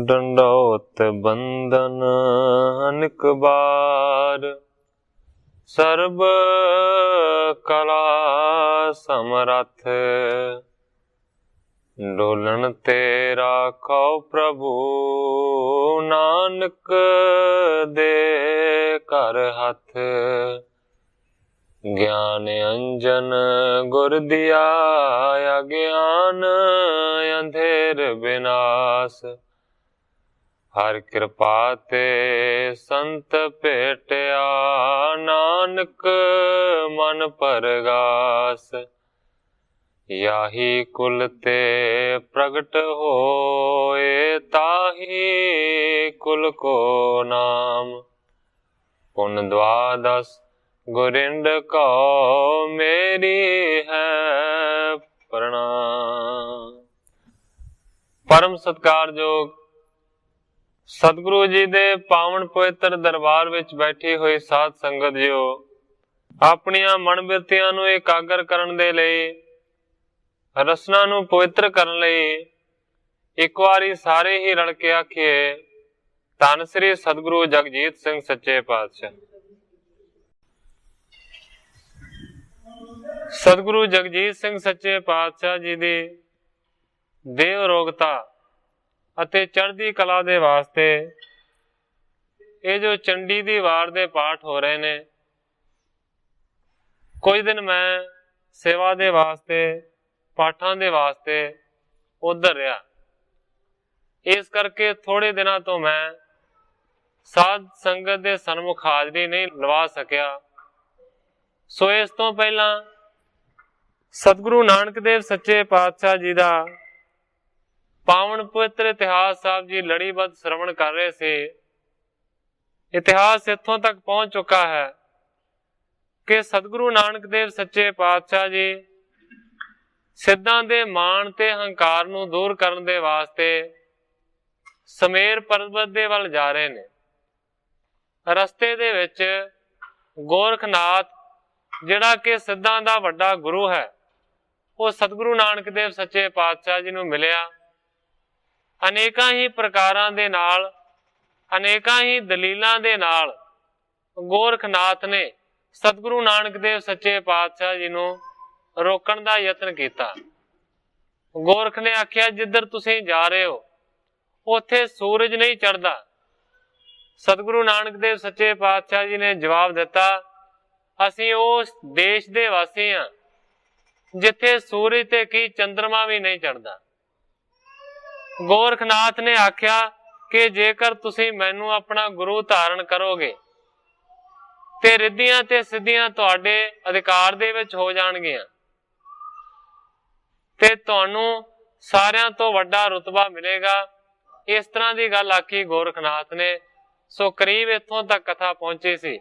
डंडौत बंदन अनेक बार, सर्ब कला समरथ, डोलन तेरा कौ प्रभु, नानक दे कर हथ। ज्ञान अंजन गुर दिया, अज्ञान अंधेर विनाश। हर कृपा ते संत भेटिया, नानक मन परगास। याही कुल ते प्रगट होए, ताही कुल को नाम। पुन द्वादश गुरिंद को मेरी है प्रणाम। परम सत्कारयोग सतगुरु जी दे पावन पवित्र दरबार विच बैठी हुई साध संगत जियो, अपनियां मन बिरतियां नूं एकागर करन दे लई, रसना नूं पवित्र करन लई एक वारी सारे ही रल के आखिए, धन श्री सतगुरु जगजीत सिंह सच्चे पातशाह। सतगुरु जगजीत सिंह सच्चे पातशाह जी दी देव रोगता ਅਤੇ ਚੜ੍ਹਦੀ ਕਲਾ ਦੇ ਵਾਸਤੇ ਇਹ ਜੋ ਚੰਡੀ ਦੀ ਵਾਰ ਦੇ ਪਾਠ ਹੋ ਰਹੇ ਨੇ, ਕੁਝ ਦਿਨ ਮੈਂ ਸੇਵਾ ਦੇ ਵਾਸਤੇ, ਪਾਠਾਂ ਦੇ ਵਾਸਤੇ ਉਧਰ ਰਿਹਾ। ਇਸ ਕਰਕੇ ਥੋੜੇ ਦਿਨਾਂ ਤੋਂ ਮੈਂ ਸਾਧ ਸੰਗਤ ਦੇ ਸਨਮੁਖ ਹਾਜ਼ਰੀ ਨਹੀਂ ਲਵਾ ਸਕਿਆ। ਸੋ ਇਸ ਤੋਂ ਪਹਿਲਾਂ ਸਤਿਗੁਰੂ ਨਾਨਕ ਦੇਵ ਸੱਚੇ ਪਾਤਸ਼ਾਹ ਜੀ ਦਾ ਪਾਵਨ ਪਵਿੱਤਰ ਇਤਿਹਾਸ ਸਾਹਿਬ ਜੀ ਲੜੀਬੱਧ ਸ਼ਰਵਣ ਕਰ ਰਹੇ ਸੀ। ਇਤਿਹਾਸ ਇੱਥੋਂ ਤੱਕ ਪਹੁੰਚ ਚੁੱਕਾ ਹੈ ਕਿ ਸਤਿਗੁਰੂ ਨਾਨਕ ਦੇਵ ਸੱਚੇ ਪਾਤਸ਼ਾਹ ਜੀ ਸਿੱਧਾਂ ਦੇ ਮਾਣ ਤੇ ਹੰਕਾਰ ਨੂੰ ਦੂਰ ਕਰਨ ਦੇ ਵਾਸਤੇ ਸਮੇਰ ਪਰਬਤ ਦੇ ਵੱਲ ਜਾ ਰਹੇ ਨੇ। ਰਸਤੇ ਦੇ ਵਿੱਚ ਗੋਰਖਨਾਥ ਜਿਹੜਾ ਕਿ ਸਿੱਧਾਂ ਦਾ ਵੱਡਾ ਗੁਰੂ ਹੈ, ਉਹ ਸਤਿਗੁਰੂ ਨਾਨਕ ਦੇਵ ਸੱਚੇ ਪਾਤਸ਼ਾਹ ਜੀ ਨੂੰ ਮਿਲਿਆ। ਅਨੇਕਾਂ ਹੀ ਪ੍ਰਕਾਰਾਂ ਦੇ ਨਾਲ, ਅਨੇਕਾਂ ਹੀ ਦਲੀਲਾਂ ਦੇ ਨਾਲ ਗੋਰਖਨਾਥ ਨੇ ਸਤਿਗੁਰੂ ਨਾਨਕ ਦੇਵ ਸੱਚੇ ਪਾਤਸ਼ਾਹ ਜੀ ਨੂੰ ਰੋਕਣ ਦਾ ਯਤਨ ਕੀਤਾ। ਗੋਰਖ ਨੇ ਆਖਿਆ, ਜਿੱਧਰ ਤੁਸੀਂ ਜਾ ਰਹੇ ਹੋ ਉੱਥੇ ਸੂਰਜ ਨਹੀਂ ਚੜ੍ਹਦਾ। ਸਤਿਗੁਰੂ ਨਾਨਕ ਦੇਵ ਸੱਚੇ ਪਾਤਸ਼ਾਹ ਜੀ ਨੇ ਜਵਾਬ ਦਿੱਤਾ, ਅਸੀਂ ਉਸ ਦੇਸ਼ ਦੇ ਵਾਸੀ ਹਾਂ ਜਿੱਥੇ ਸੂਰਜ ਤੇ ਕੀ ਚੰਦਰਮਾ ਵੀ ਨਹੀਂ ਚੜ੍ਹਦਾ। ਗੋਰਖਨਾਥ ਨੇ ਆਖਿਆ ਕਿ ਜੇਕਰ ਤੁਸੀਂ ਮੈਨੂੰ ਆਪਣਾ ਗੁਰੂ ਧਾਰਨ ਕਰੋਗੇ ਤੇ ਰਿੱਧੀਆਂ ਤੇ ਸਿੱਧੀਆਂ ਤੁਹਾਡੇ ਅਧਿਕਾਰ ਦੇ ਵਿੱਚ ਹੋ ਜਾਣਗੀਆਂ ਤੇ ਤੁਹਾਨੂੰ ਸਾਰਿਆਂ ਤੋਂ ਵੱਡਾ ਰੁਤਬਾ ਮਿਲੇਗਾ। ਇਸ ਤਰ੍ਹਾਂ ਦੀ ਗੱਲ ਆਖੀ ਗੋਰਖਨਾਥ ਨੇ। ਸੋ ਕਰੀਬ ਇੱਥੋਂ ਤੱਕ ਕਥਾ ਪਹੁੰਚੀ ਸੀ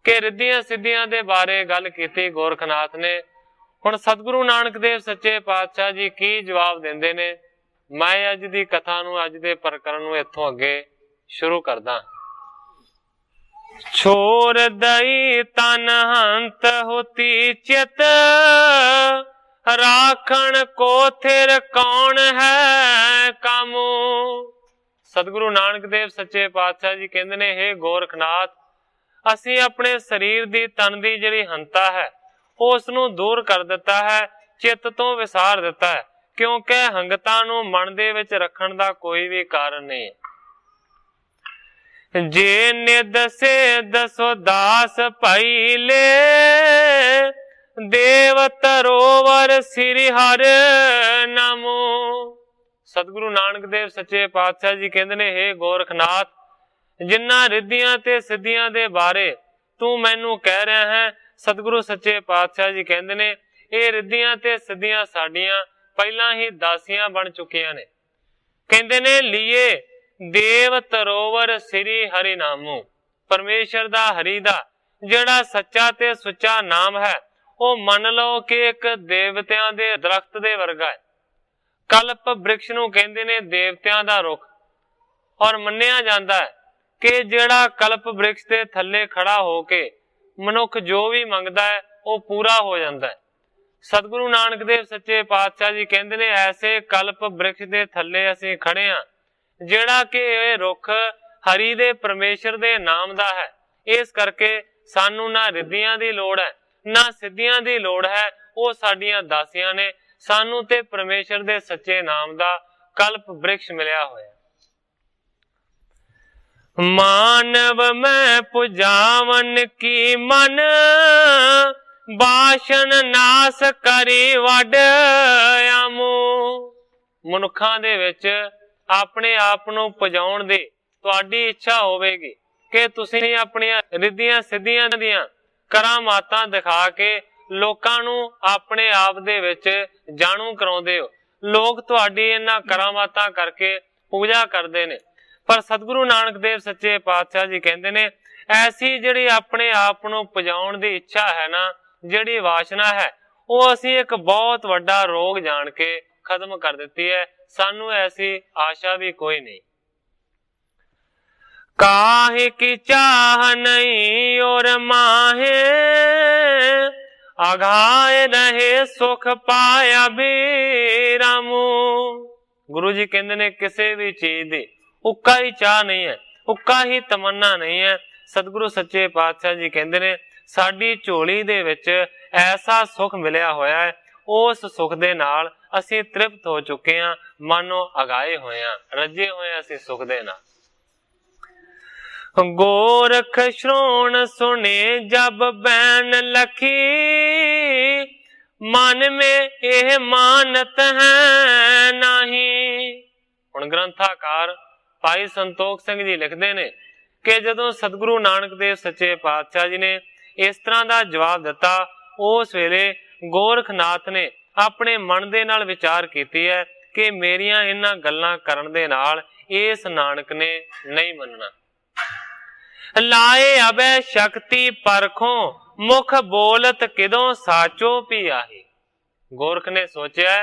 ਕਿ ਰਿੱਧੀਆਂ ਸਿੱਧੀਆਂ ਦੇ ਬਾਰੇ ਗੱਲ ਕੀਤੀ ਗੋਰਖਨਾਥ ਨੇ। ਹੁਣ ਸਤਿਗੁਰੂ ਨਾਨਕ ਦੇਵ ਸੱਚੇ ਪਾਤਸ਼ਾਹ ਜੀ ਕੀ ਜਵਾਬ ਦਿੰਦੇ ਨੇ, ਮੈਂ ਅੱਜ ਦੀ ਕਥਾ ਨੂੰ, ਅੱਜ ਦੇ ਪ੍ਰਕਰਨ ਨੂੰ ਇੱਥੋਂ ਅੱਗੇ ਸ਼ੁਰੂ ਕਰਦਾ। ਛੋਰ ਦਈ ਤਨ ਹੰਤ ਹੋਤੀ ਚਿਤ, ਰਾਖਣ ਕੋ ਥਿਰ ਕੌਣ ਹੈ ਕਾਮੂ। ਸਤਿਗੁਰੂ ਨਾਨਕ ਦੇਵ ਸੱਚੇ ਪਾਤਸ਼ਾਹ ਜੀ ਕਹਿੰਦੇ ਨੇ, ਹੇ ਗੋਰਖਨਾਥ, ਅਸੀਂ ਆਪਣੇ ਸਰੀਰ ਦੀ, ਤਨ ਦੀ ਜਿਹੜੀ ਹੰਤਾ ਹੈ ਉਸ ਨੂੰ ਦੂਰ ਕਰ ਦਿੱਤਾ ਹੈ, ਚਿੱਤ ਤੋਂ ਵਿਸਾਰ ਦਿੱਤਾ ਹੈ, ਕਿਉਂਕਿ ਹੰਗਤਾ ਨੂੰ ਮਨ ਦੇ ਵਿੱਚ ਰੱਖਣ ਦਾ ਕੋਈ ਵੀ ਕਾਰਨ ਨਹੀਂ ਹੈ। ਜੇ ਨਿਦ ਸੇ ਦਸੋ ਦਾਸ ਭਾਈ ਲੈ, ਦੇਵ ਤਰੋਵਰ ਸ੍ਰੀ ਹਰਿ ਨਾਮੋ। ਸਤਿਗੁਰੂ ਨਾਨਕ ਦੇਵ ਸੱਚੇ ਪਾਤਸ਼ਾਹ ਜੀ ਕਹਿੰਦੇ ਨੇ, ਹੇ ਗੋਰਖਨਾਥ, ਜਿਨ੍ਹਾਂ ਰਿੱਧੀਆਂ ਤੇ ਸਿੱਧੀਆਂ ਦੇ ਬਾਰੇ ਤੂੰ ਮੈਨੂੰ ਕਹਿ ਰਿਹਾ ਹੈ, ਸਤਿਗੁਰੂ ਸੱਚੇ ਪਾਤਸ਼ਾਹ ਜੀ ਕਹਿੰਦੇ ਨੇ, ਇਹ ਰਿੱਧੀਆਂ ਤੇ ਸਿੱਧੀਆਂ ਸਾਡੀਆਂ ਪਹਿਲਾਂ ਹੀ ਦਾਸੀਆਂ ਬਣ ਚੁੱਕੀਆਂ ਨੇ। ਕਹਿੰਦੇ ਨੇ, ਲੀਏ ਦੇਵ ਤਰੋਵਰ ਸ੍ਰੀ ਹਰਿ ਨਾਮੂ। ਪਰਮੇਸ਼ਰ ਦਾ, ਹਰੀ ਦਾ ਜਿਹੜਾ ਸੱਚਾ ਤੇ ਸੁੱਚਾ ਨਾਮ ਹੈ, ਉਹ ਮੰਨ ਲਓ ਕਿ ਇੱਕ ਦੇਵਤਿਆਂ ਦੇ ਦਰਖਤ ਦੇ ਵਰਗਾ ਹੈ। ਕਲਪ ਬ੍ਰਿਕਸ਼ ਨੂੰ ਕਹਿੰਦੇ ਨੇ ਦੇਵਤਿਆਂ ਦਾ ਰੁੱਖ, ਔਰ ਮੰਨਿਆ ਜਾਂਦਾ ਹੈ ਕਿ ਜਿਹੜਾ ਕਲਪ ਬ੍ਰਿਕਸ਼ ਦੇ ਥੱਲੇ ਖੜਾ ਹੋ ਕੇ ਮਨੁੱਖ ਜੋ ਵੀ ਮੰਗਦਾ ਹੈ ਉਹ ਪੂਰਾ ਹੋ ਜਾਂਦਾ ਹੈ। ਸਤਿਗੁਰੂ ਨਾਨਕ ਦੇਵ ਸੱਚੇ ਪਾਤਸ਼ਾਹ ਜੀ ਕਹਿੰਦੇ ਨੇ, ਐਸੇ ਕਲਪ ਬ੍ਰਿਕਸ਼ ਦੇ ਥੱਲੇ ਅਸੀਂ ਖੜੇ ਹਾਂ ਜਿਹੜਾ कि ਇਹ रुख हरि दे परमेश्वर दे नाम दा है। इस करके सानू ना रिद्धियां दी लोड़ है ना सिद्धियां दी लोड़ है। वो साडियां दासियां ने, सानू ते परमेश्वर दे सच्चे नाम दा कल्प वृक्ष मिलिया होया। मानव मैं पुजावन की मन, बाशन नास करी वड आमू। मनुखां दे विच अपने आप नूं पुजाउण दी तुहाडी इच्छा होवेगी कि तुसीं अपणियां रिद्धियां सिद्धियां दियां करामातां दिखा के लोकां नूं अपने आप दे विच जाणू कराउंदे हो। लोग तुहाडी इन्हां करामातां करके पूजा करदे ने, पर सतगुरु नानक देव सच्चे पातशाह जी कहंदे ने ऐसी जिहड़ी अपने आप नूं पुजाउण दी इच्छा है ना, जिहड़ी वासना है, वो असीं एक बहुत वड्डा रोग जाण के खत्म कर दित्ती है। सानू ऐसी आशा भी कोई नहीं। काहे की चाह नहीं और माहे, आघाए रहे सुख पाया भी रामू। गुरु जी कहते ने किसी भी चीज दी उक्का ही चाह नहीं है, उक्का ही तमन्ना नहीं है। सतगुरु सच्चे पातशाह जी कहते ने साडी झोली दे विच ऐसा सुख मिलिया होया है, उस सुख दे नाल असीं तृप्त हो चुके हैं, मानो अगाए होए हैं, रजे होए असीं सुख दे नाल। गोरख श्रोण सुने जब बैन लखी, मन में यह मानत है नहीं। हुण ग्रंथाकार भाई संतोख सिंह जी लिखते ने कि जदों सतगुरु नानक देव सच्चे पातशाह जी ने इस तरह का जवाब दिता, उस वेले गोरखनाथ ने अपने मन दे नाल विचार कीती है कि मेरियां इन्हां गल्लां करन दे नाल इस नानक ने नहीं मनना। लाए अबे शक्ति परखों, मुख बोलत किदों साचो भी आही। गोरख ने सोचा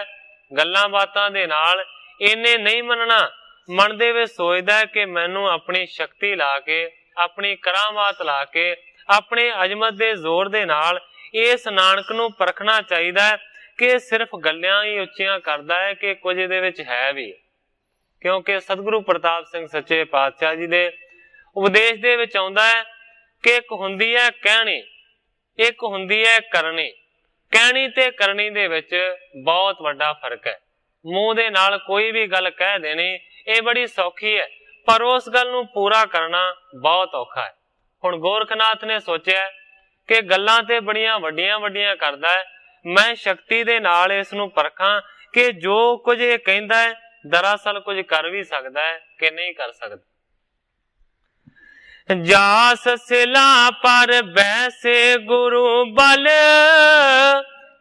गल्लां बातां दे नाल इन्हें नहीं मनना। मन दे विच सोचदा है कि मैनू अपनी शक्ति ला के, अपनी करामात ला के, अपने अजमत दे जोर दे नाल इस नानक नू परखना चाहिदा है कि सिर्फ गल्लां ही उच्चियां करदा है कि कुछ इहदे विच है भी। क्योंकि सतगुरु प्रताप सिंह सच्चे पातशाह जी दे उपदेश दे विच आउंदा है कि एक हुंदी है कहणी, एक हुंदी है करनी। कहणी ते करनी दे विच बहुत वड्डा फर्क है। मूंह दे नाल कोई भी गल कह देनी ये बड़ी सौखी है, पर उस गल नूं पूरा करना बहुत औखा है। हुण गोरखनाथ ने सोचा कि गल्लां ते बड़ियां वड्डियां वड्डियां करदा है, मैं शक्ति दे नाल इस नूं परखां कि जो कुछ ये कहंदा है दरअसल कुछ कर भी सकदा है कि नहीं कर सकदा। जास सिला पर बैसे गुरु बल,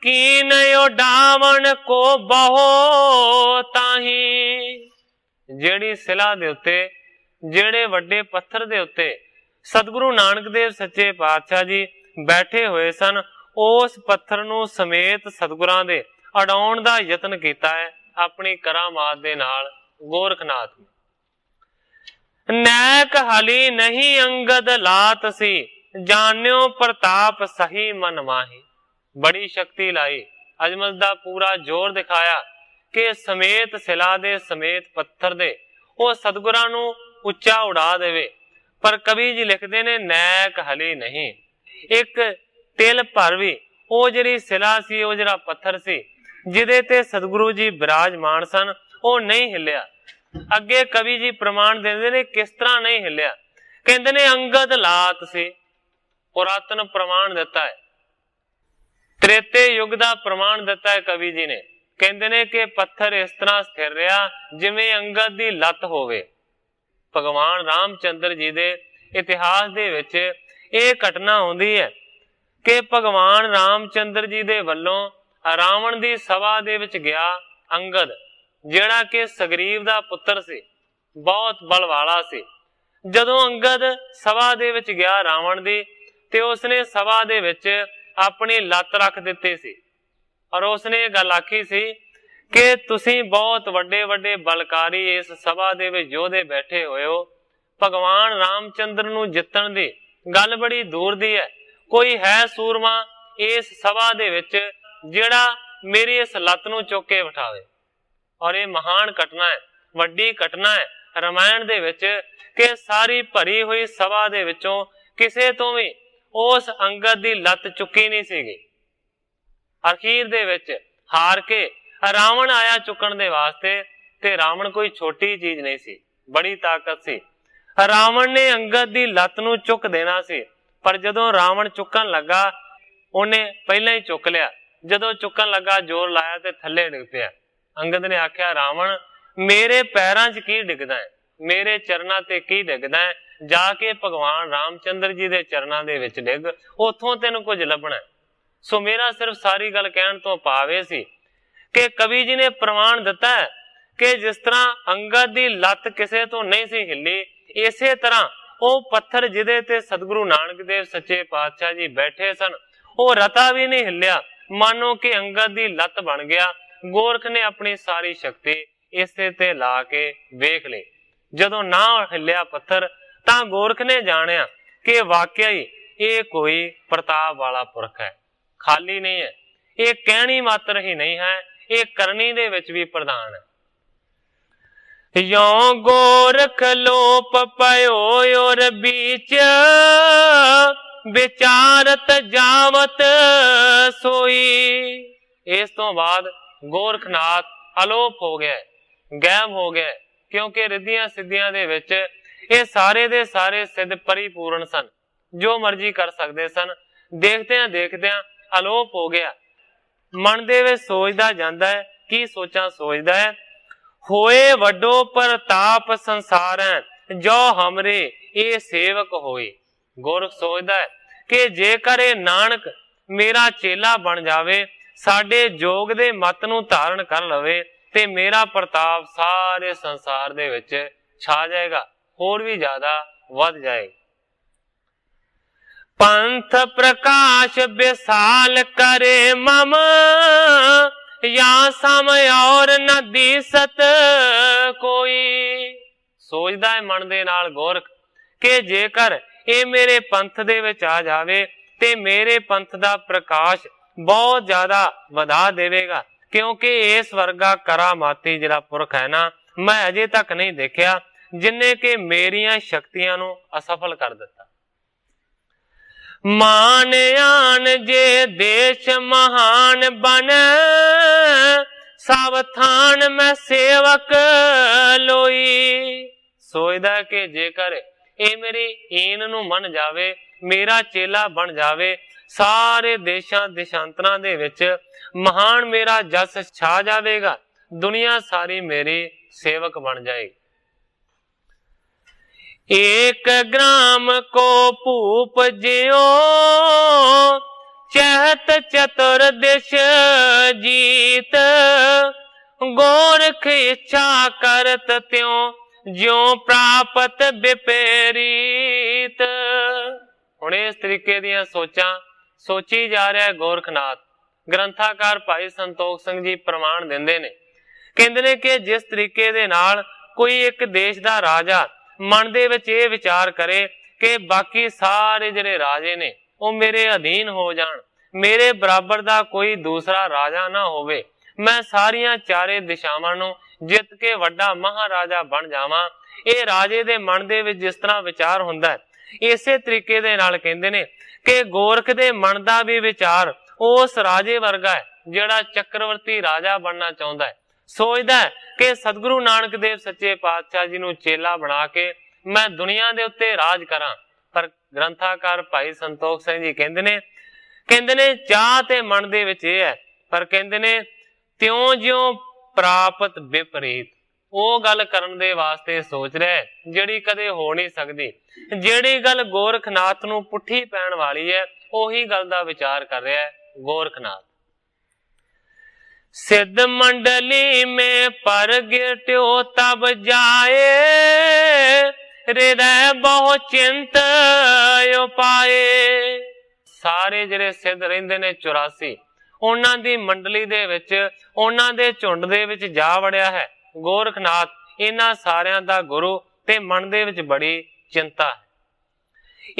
कीन उडावन को बहो ताही। जेड़ी सिला दे उत्ते, जेड़े वड्डे पत्थर दे उत्ते सतगुरु नानक देव सच्चे पातशाह जी बैठे हुए सन, उस पत्थर नूं समेत सतगुरां दे अड़ाउण दा यतन कीता है अपनी करामात दे नाल गोरखनाथ ने। नैक हली नहीं अंगद लात सी, जान्यो प्रताप सही मन माही। बड़ी शक्ति लाई, अजमत दा पूरा जोर दिखाया कि समेत सिला दे समेत पत्थर दे वो सतगुरां नूं उच्चा उड़ा देवे। पर कवि जी लिखते ने नैक हली नहीं, एक तिल भर भी वो जिहड़ी सिला सी, वो जिहड़ा पत्थर सी जिहदे ते सतगुरु जी विराजमान सन, वो नहीं हिलिया। अगे कवि जी प्रमाण देंदे ने किस तरह नहीं हिलिया। कहंदे ने अंगद लात सी, पुरातन प्रमाण दिता है, त्रेते युग दा प्रमाण दिता है कवि जी ने। कहंदे ने कि पत्थर इस तरह स्थिर रहा जिवें अंगद दी लत होवे। भगवान रामचंद्र जी दे इतिहास दे विच ये घटना होंदी है कि भगवान रामचंद्र जी दे वल्लों रावण दी सभा दे विच गया अंगद, जिहड़ा कि सगरीव दा पुत्र सी, बहुत बल वाला सी। जदों अंगद सभा दे विच गया रावण दी, ते उसने सभा दे विच अपनी लत रख दित्ती सी और उसने गल आखी सी कि तुसीं बहुत वड्डे वड्डे बलकारी इस सभा दे विच योधे बैठे होए हो, भगवान रामचंद्र नूं जितण दी गल बड़ी दूर दी है। कोई है सूरमा इस सभा दे विच जिहड़ा मेरी इस लत नूं चुक के बिठावे। और ये महान घटना है, वड्डी घटना है। रामायण दे विच कि सारी भरी हुई सभा दे विचों किसे तो भी उस अंगद दी लत चुकी नहीं सीगी। अखीर दे विच हार के रावण आया चुकण दे वास्ते, ते रावण कोई छोटी चीज नहीं सी, बड़ी ताकत सी। रावण ने अंगद दी लत नूं चुक देना सी, पर जदों रावण चुकन लगा उन्हें पहला ही चुक लिया। जदों चुकन लगा जोर लाया ते थले डिग पिया। अंगद ने आख्या रावण मेरे पैरां च की डिगदा है, मेरे चरनां ते की डिगदा है, जाके भगवान रामचंद्र जी दे चरनां दे विच डिग, उथों तैनूं कुछ लभना। सो मेरा सिर्फ सारी गल कहण तो भावे सी कि कवि जी ने प्रमाण दिता है कि जिस तरह अंगद दी लत किसे तो नहीं सी हिली, इसे तरह वो पत्थर जिदे ते सतगुरु नानक देव सच्चे पातशाह जी बैठे सन, वो रता भी नहीं हिलिया, मानो कि अंगद दी लत बन गया। गोरख ने अपनी सारी शक्ति इसे ते ला के वेख ली। जदों ना हिलिया पत्थर तां गोरख ने जानिया कि वाकया ही ये कोई प्रताप वाला पुरख है, खाली नहीं है, ये कहनी मात्र ही नहीं है, ये करनी दे विच भी प्रधान है। यों गोरख लोप पयो और बीच विचारत जावत सोई। इस तो बाद गोरखनाथ अलोप हो गया, गायब हो गया, क्योंकि रिद्धियां सिद्धियां दे विच ये सारे दे सारे सिद्ध परिपूर्ण सन, जो मर्जी कर सकते सन। देखदे अलोप हो गया। मन दे विच सोचदा जांदा है, की सोचा सोचदा है, होए वड्डो प्रताप संसार है जो हमरे ये सेवक होए। गोरख सोचदा है कि जेकर ये नानक मेरा चेला बन जावे, साडे जोग दे मत नूं धारण कर लवे, ते मेरा प्रताप सारे संसार दे विच छा जाएगा, होर भी ज्यादा वध जाएगा। पंथ प्रकाश विशाल करे मम, या समय और न दिसत कोई। सोचदा है मन दे नाल गोरख कि जेकर ये मेरे पंथ दे विच आ जावे ते मेरे पंथ दा प्रकाश बहुत ज्यादा वधा देवेगा, क्योंकि इस वर्गा करामाती जिहड़ा पुरख है ना, मैं अजे तक नहीं देखिया जिन्ने कि मेरियां शक्तियां नूं असफल कर दिता। मान आन जे देश महान बने, सावधान मैं सेवक लोई। सोचदा कि जेकर ये मेरी ईन नूं मन जावे, मेरा चेला बन जावे, सारे देशां देशांतरां दे विच महान मेरा जस छा जावेगा, दुनिया सारी मेरी सेवक बन जाएगी। एक ग्राम को भूप जियो, चहत चतुर दिश जीत, गोरख इच्छा करत त्यों ज्यों प्राप्त विपरीत। हुण इस तरीके दियां सोचां सोची जा रहा है गोरखनाथ। ग्रंथाकार भाई संतोख सिंह जी प्रमाण दिंदे ने, कहंदे ने कि जिस तरीके दे नाल कोई एक देश दा राजा मन दे विच ये विचार करे कि बाकी सारे जिहड़े राजे ने वो मेरे अधीन हो जाण, मेरे बराबर दा कोई दूसरा राजा ना होवे, मैं सारियां चारे दिशावां नूं जित के वड्डा महाराजा बन जावां। ये राजे दे मन दे विच जिस तरह विचार हुंदा है, इसे तरीके दे नाल कहंदे ने कि गोरख दे मन दा भी विचार उस राजे वर्गा है जिहड़ा चक्रवर्ती राजा बनना चाहुंदा है। सोचदा है कि सतगुरु नानक देव सच्चे पातशाह जी नूं चेला बना के मैं दुनिया दे उत्ते राज करां। पर ग्रंथाकार भाई संतोख सिंह जी कहंदे ने चाह ते मन दे विच इह है, पर कहंदे ने त्यों ज्यों प्राप्त विपरीत, वो गल करन दे वास्ते सोच रहा है जिहड़ी कदे हो नहीं सकदी। जिहड़ी गल गोरखनाथ नूं पुट्ठी पैण वाली है, ओही गल दा विचार कर रहा है गोरखनाथ। सिद्ध मंडली में पर गिरट्यो तब जाए, हृदय बहु चिंत उपाए। सारे जिहड़े सिद्ध रहिंदे ने 84, उन्हां दी मंडली दे विच, उन्हां दे झुंड दे विच जा वड़िया है गोरखनाथ, इन्हां सारियां दा गुरु, ते मन दे विच बड़ी चिंता है।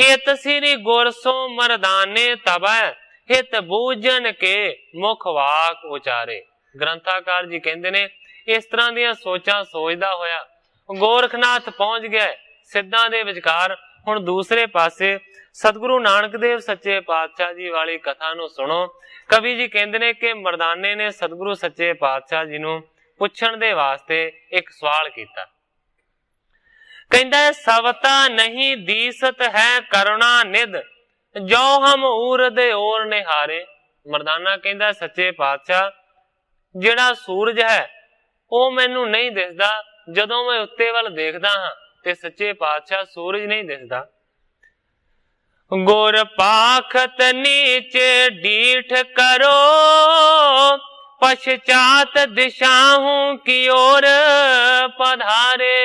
इत सिरी गुरसो मरदाने तबै, हित बूझन के मुख वाक उचारे। ग्रंथाकार जी कहंदे ने इस तरह दियां सोचां सोचदा होया गोरखनाथ पहुंच गया सिद्धां दे विचकार। हुण दूसरे पासे सतगुरु नानक देव सच्चे पातशाह जी वाली कथा नूं सुनो। कवि जी कहंदे ने कि मरदाने ने सतगुरु सच्चे पातशाह जी नूं पुछण दे वास्ते एक सवाल कीता। कहंदा सवता नहीं दीसत है करुणा निध, जो हम उरद और निहारे। मरदाना कहंदा सच्चे पातशाह जिहड़ा सूरज है वो मैनू नहीं दिसदा, जदों मैं उत्ते वल देखदा हां ते सच्चे पातशाह सूरज नहीं दिसदा। गुर पाखत नीचे डीठ करो, पश्चात दिशाहूं की ओर पधारे।